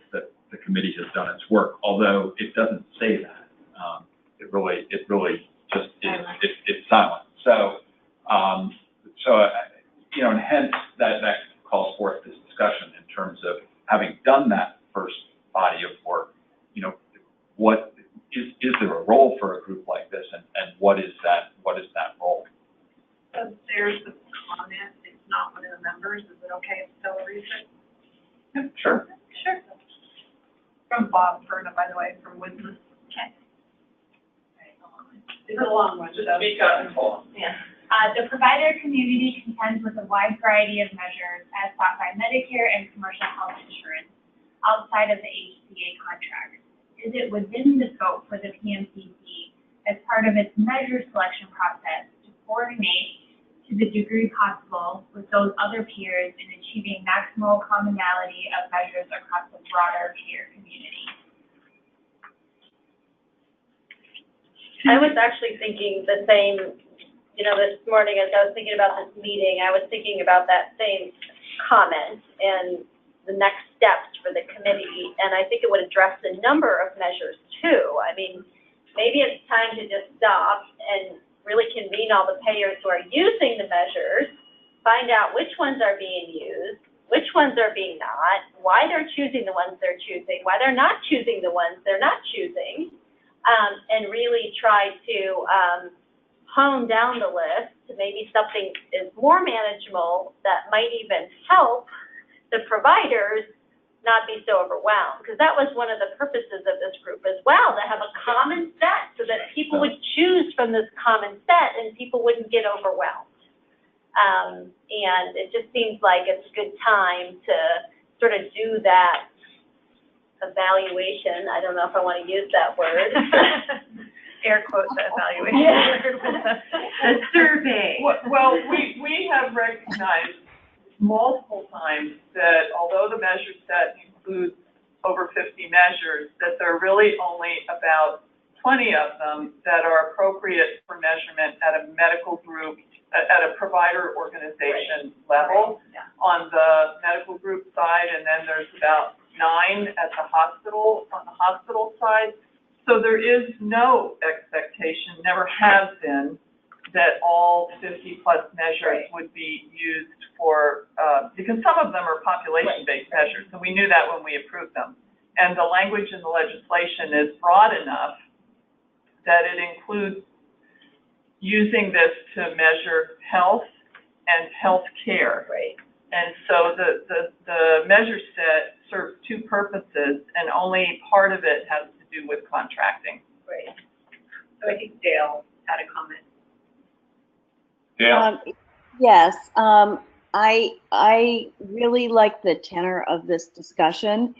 the committee has done its work, although it doesn't say that. It really just is, it's silent. So, you know, and hence that calls forth this discussion in terms of having done that first body of work, you know, what is there a role for a group like this, and what is that role? So there's a comment, it's not one of the members, is it okay if Stella reads it? Sure. Sure. From Bob Furna, by the way, from Woodland. Okay. It's a long one, so. Speak up and hold on. Yeah. The provider community contends with a wide variety of measures as sought by Medicare and commercial health insurance outside of the HCA contract. Is it within the scope for the PMCC as part of its measure selection process to coordinate to the degree possible with those other peers in achieving maximal commonality of measures across the broader peer community? I was actually thinking the same, you know, this morning as I was thinking about this meeting, I was thinking about that same comment and the next steps for the committee, and I think it would address a number of measures too. I mean, maybe it's time to just stop and really convene all the payers who are using the measures, find out which ones are being used, which ones are being not, why they're choosing the ones they're choosing, why they're not choosing the ones they're not choosing, and really try to hone down the list to maybe something is more manageable that might even help the providers not be so overwhelmed, because that was one of the purposes of this group as well, to have a common set so that people would choose from this common set and people wouldn't get overwhelmed. And it just seems like it's a good time to sort of do that evaluation. I don't know if I want to use that word. Air quotes, evaluation. A survey. Well, we have recognized multiple times that although the measure set includes over 50 measures, that there are really only about 20 of them that are appropriate for measurement at a medical group, at a provider organization level on the medical group side, and then there's about 9 at the hospital, on the hospital side. So there is no expectation, never has been, that all 50-plus measures would be used for, because some of them are population-based measures, and we knew that when we approved them. And the language in the legislation is broad enough that it includes using this to measure health and health care. Right. And so the measure set serves 2 purposes, and only part of it has to do with contracting. Right. So I think Dale had a comment. Yeah. Yes, I really like the tenor of this discussion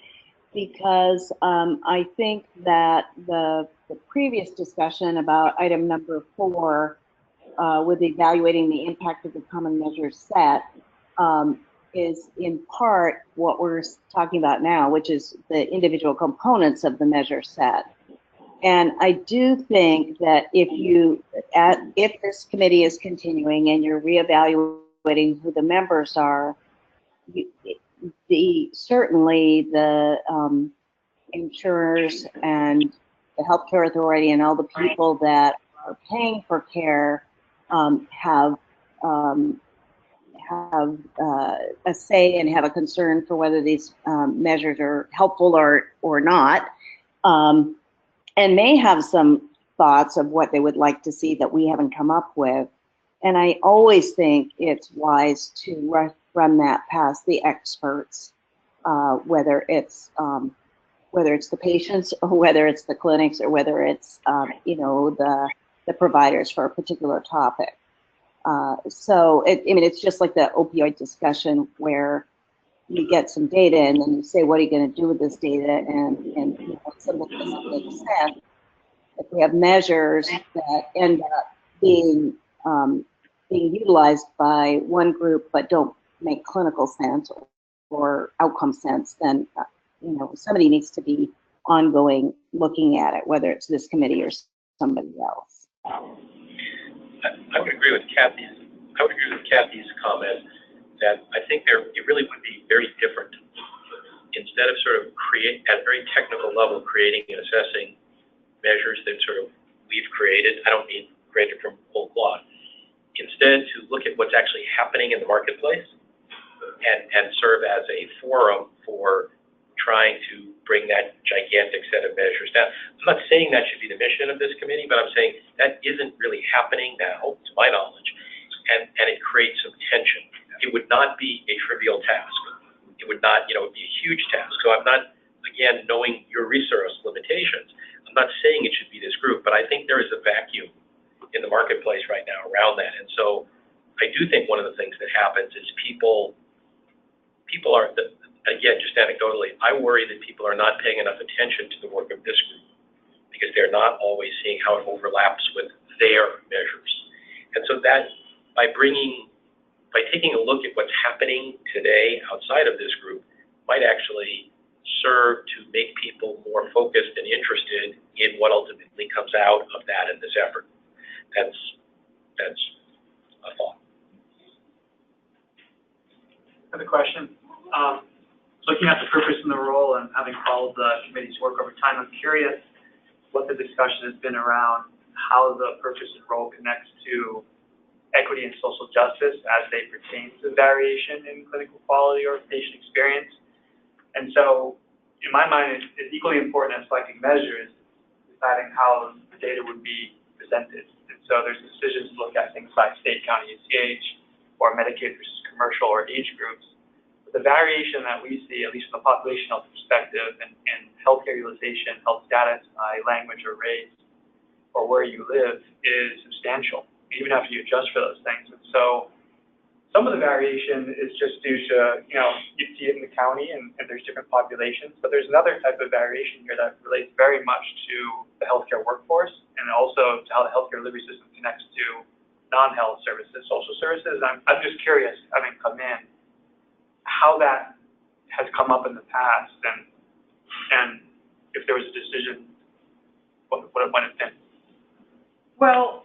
because I think that the previous discussion about item number 4 with evaluating the impact of the common measure set is in part what we're talking about now, which is the individual components of the measure set. And I do think that if this committee is continuing and you're reevaluating who the members are, certainly the insurers and the healthcare authority and all the people that are paying for care have a say and have a concern for whether these measures are helpful or not. And may have some thoughts of what they would like to see that we haven't come up with. And I always think it's wise to run that past the experts, whether it's the patients or whether it's the clinics or whether it's the providers for a particular topic. So it's just like the opioid discussion where you get some data and then you say, what are you going to do with this data? And something doesn't make sense. If we have measures that end up being utilized by one group but don't make clinical sense or outcome sense, then somebody needs to be ongoing looking at it, whether it's this committee or somebody else. I would agree with Kathy's comment that I think it really would be very different. Instead of sort of at a very technical level, creating and assessing measures that sort of we've created, I don't mean created from whole cloth, instead to look at what's actually happening in the marketplace and serve as a forum for trying to bring that gigantic set of measures down. I'm not saying that should be the mission of this committee, but I'm saying that isn't really happening now, to my knowledge, and it creates some tension. It would not be a trivial task. It would not, it would be a huge task. So I'm not, again, knowing your resource limitations, I'm not saying it should be this group, but I think there is a vacuum in the marketplace right now around that. And so I do think one of the things that happens is people are, again, just anecdotally, I worry that people are not paying enough attention to the work of this group because they're not always seeing how it overlaps with their measures. And so that, by taking a look at what's happening today outside of this group, might actually serve to make people more focused and interested in what ultimately comes out of that in this effort. That's a thought. I have a question. Looking at the purpose and the role and having followed the committee's work over time, I'm curious what the discussion has been around how the purpose and role connects to equity and social justice as they pertain to variation in clinical quality or patient experience. And so, in my mind, it's equally important as selecting measures, deciding how the data would be presented. And so there's decisions to look at things like state, county, UCH, or Medicaid versus commercial or age groups. But the variation that we see, at least from the population health perspective, and healthcare utilization, health status by language or race, or where you live, is substantial, even after you adjust for those things. And so some of the variation is just due to, you see it in the county and there's different populations, but there's another type of variation here that relates very much to the healthcare workforce and also to how the healthcare delivery system connects to non-health services, social services. I'm just curious, having come in, how that has come up in the past and if there was a decision, what it might have been. Well,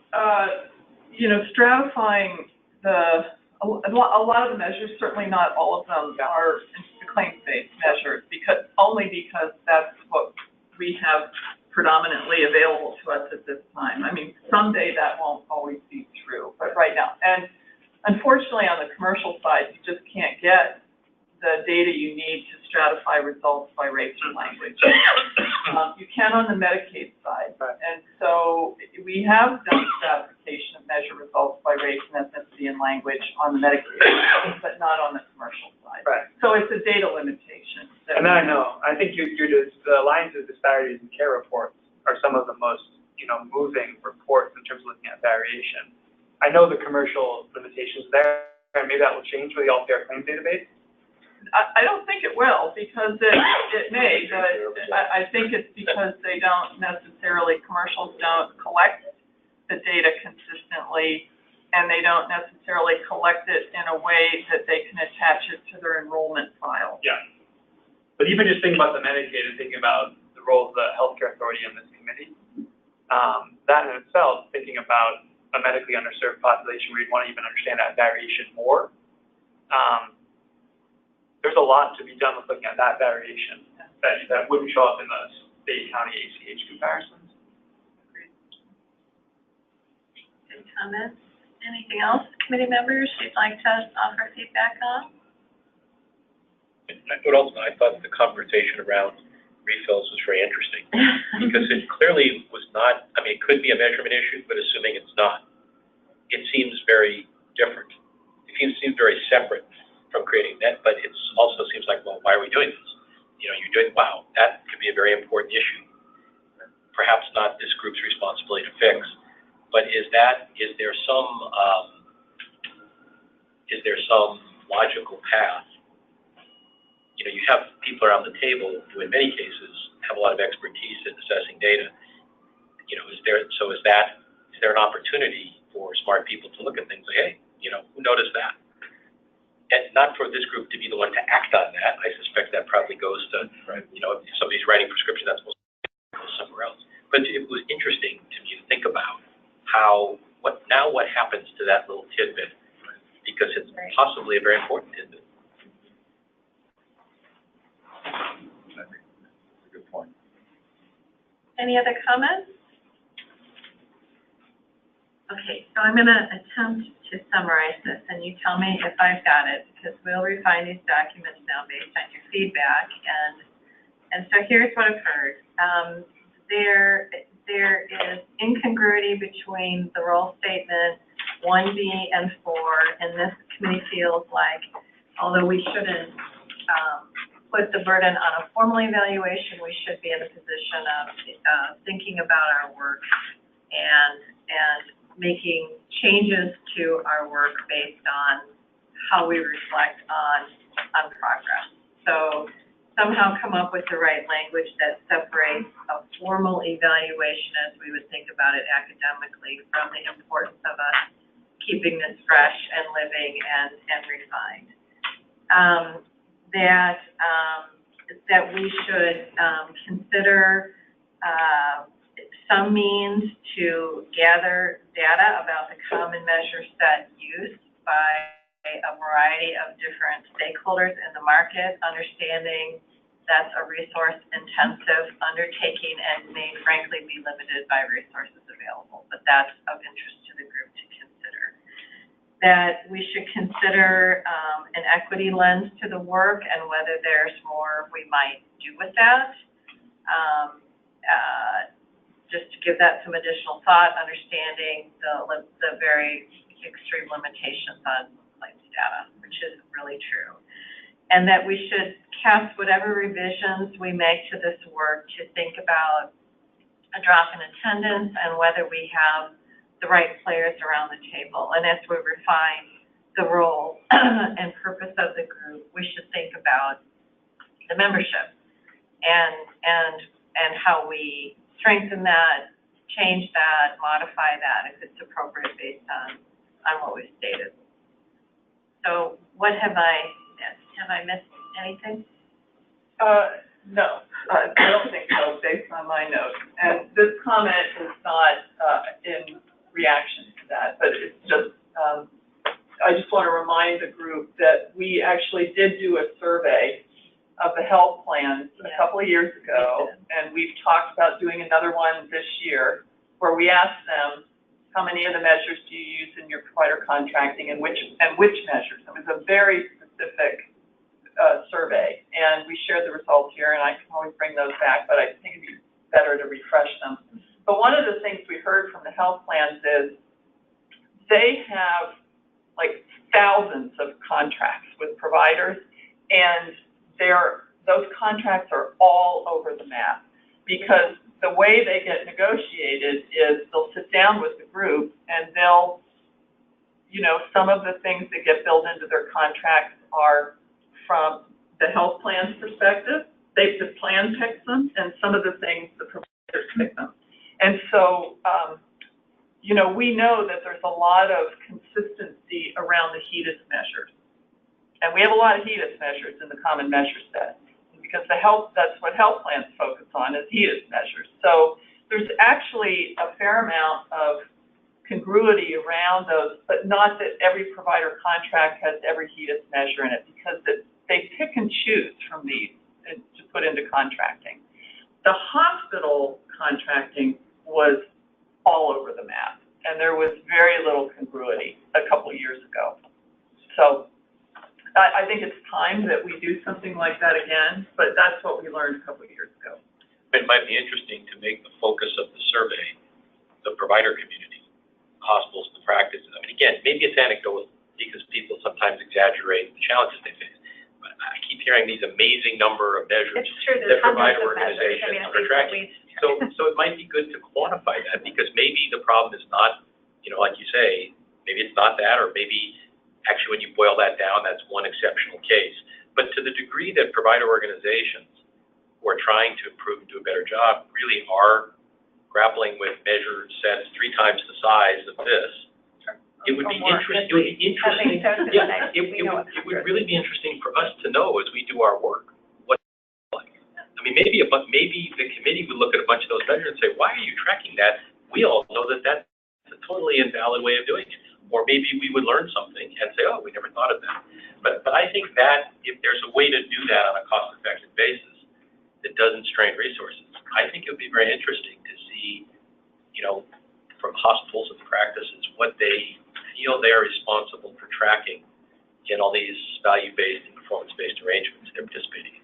stratifying a lot of the measures, certainly not all of them, are claims-based measures only because that's what we have predominantly available to us at this time. I mean, someday that won't always be true, but right now. And unfortunately, on the commercial side, you just can't get the data you need to stratify results by race or language. You can on the Medicaid side. And so we have done stratification of measure results by race and ethnicity and language on the Medicaid, but not on the commercial side. Right. So it's a data limitation. And I know. I think the Alliance of Disparities in Care reports are some of the most, moving reports in terms of looking at variation. I know the commercial limitations there, and maybe that will change with the All-Fair Claims database. I don't think it will, because it may, but I think it's because commercials don't collect the data consistently, and they don't necessarily collect it in a way that they can attach it to their enrollment file. Yeah. But even just thinking about the Medicaid and thinking about the role of the healthcare authority in this committee, that in itself, thinking about a medically underserved population where you'd want to even understand that variation more, there's a lot to be done with looking at that variation that wouldn't show up in the state, county, ACH comparisons. Good comments. Anything else, committee members, you'd like to offer feedback on? But also, I thought the conversation around refills was very interesting because it clearly was not, it could be a measurement issue, but assuming it's not, it seems very different. It seems very separate from creating that, but it also seems like, well, why are we doing this? You're doing, wow, that could be a very important issue. Perhaps not this group's responsibility to fix, but is there some logical path? You have people around the table who in many cases have a lot of expertise in assessing data. Is there an opportunity for smart people to look at things like, hey, who noticed that? And not for this group to be the one to act on that. I suspect that probably goes to, if somebody's writing prescription, that's supposed to go somewhere else. But it was interesting to me to think about what happens to that little tidbit, because it's possibly a very important tidbit. That's a good point. Any other comments? Okay, so I'm going to attempt to summarize this, and you tell me if I've got it, because we'll refine these documents now based on your feedback. And so here's what I've heard. There is incongruity between the role statement 1B and 4, and this committee feels like, although we shouldn't put the burden on a formal evaluation, we should be in a position of thinking about our work and making changes to our work based on how we reflect on progress. So somehow come up with the right language that separates a formal evaluation, as we would think about it academically, from the importance of us keeping this fresh and living and refined. That we should consider some means to gather data about the common measure set used by a variety of different stakeholders in the market, understanding that's a resource-intensive undertaking and may frankly be limited by resources available, but that's of interest to the group to consider. That we should consider an equity lens to the work and whether there's more we might do with that. Just to give that some additional thought, understanding the very extreme limitations on claims data, which is really true. and that we should cast whatever revisions we make to this work to think about a drop in attendance and whether we have the right players around the table. And as we refine the role and purpose of the group, we should think about the membership and how we strengthen that, change that, modify that if it's appropriate based on what we've stated. So what have I missed anything? No, I don't think so, based on my notes. And this comment is not, in reaction to that, but it's just, I just want to remind the group that we actually did do a survey of the health plans a couple of years ago, and we've talked about doing another one this year, where we asked them, how many of the measures do you use in your provider contracting and which measures? It was a very specific survey, and we shared the results here, and I can always bring those back, but I think it'd be better to refresh them. But one of the things we heard from the health plans is they have like thousands of contracts with providers, and those contracts are all over the map, because the way they get negotiated is they'll sit down with the group and they'll, some of the things that get built into their contracts are from the health plan's perspective. The plan picks them, and some of the things the providers pick them. And so, we know that there's a lot of consistency around the HEDIS measures. And we have a lot of HEDIS measures in the common measure set, because that's what health plans focus on, is HEDIS measures. So there's actually a fair amount of congruity around those, but not that every provider contract has every HEDIS measure in it, because they pick and choose from these to put into contracting. The hospital contracting was all over the map, and there was very little congruity a couple of years ago. So I think it's time that we do something like that again, but that's what we learned a couple of years ago. It might be interesting to make the focus of the survey the provider community, hospitals, the practices. I mean, again, maybe it's anecdotal because people sometimes exaggerate the challenges they face. But I keep hearing these amazing number of measures that provider organizations are tracking. So it might be good to quantify that, because maybe the problem is not, like you say, maybe it's not that, or maybe actually when you boil that down, that's one exceptional case. But to the degree that provider organizations who are trying to improve and do a better job really are grappling with measure sets 3 times the size of this, it would be interesting. It would be interesting. It would really be interesting for us to know as we do our work what it's like. I mean, maybe the committee would look at a bunch of those measures and say, "Why are you tracking that? We all know that that's a totally invalid way of doing it." Or maybe we would learn something and say, "Oh, we never thought of that." But I think that if there's a way to do that on a cost-effective basis that doesn't strain resources, I think it would be very interesting to see, from hospitals and practices, what they feel they're responsible for tracking in all these value-based and performance-based arrangements they're participating in.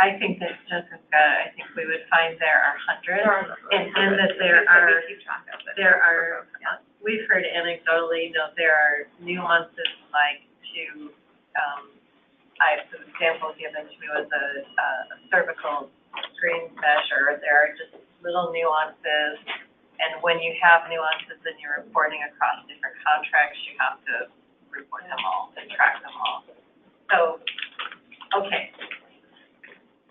I think that, Jessica, I think we would find there are hundreds, and that there are, we've heard anecdotally, there are nuances like the example given to me was a cervical screen measure. There are just little nuances, and when you have nuances and you're reporting across different contracts, you have to report them all and track them all. So, okay.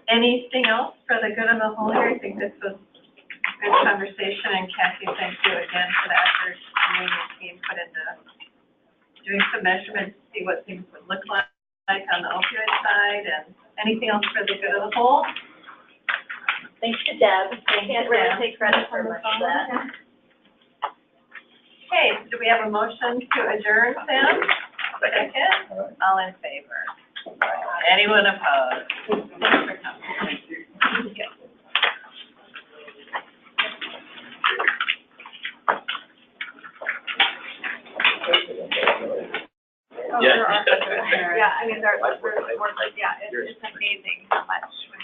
Anything else for the good of the whole here? I think this was a good conversation, and Kathy, thank you again for the effort you and your team put into doing some measurements to see what things would look like on the opioid side, and anything else for the good of the whole? Thanks to Deb. I can't really take credit for much of that. Okay, do we have a motion to adjourn, Sam? Second? All in favor? Anyone opposed? Thanks for coming. Yeah. Yeah, I mean, it's amazing how much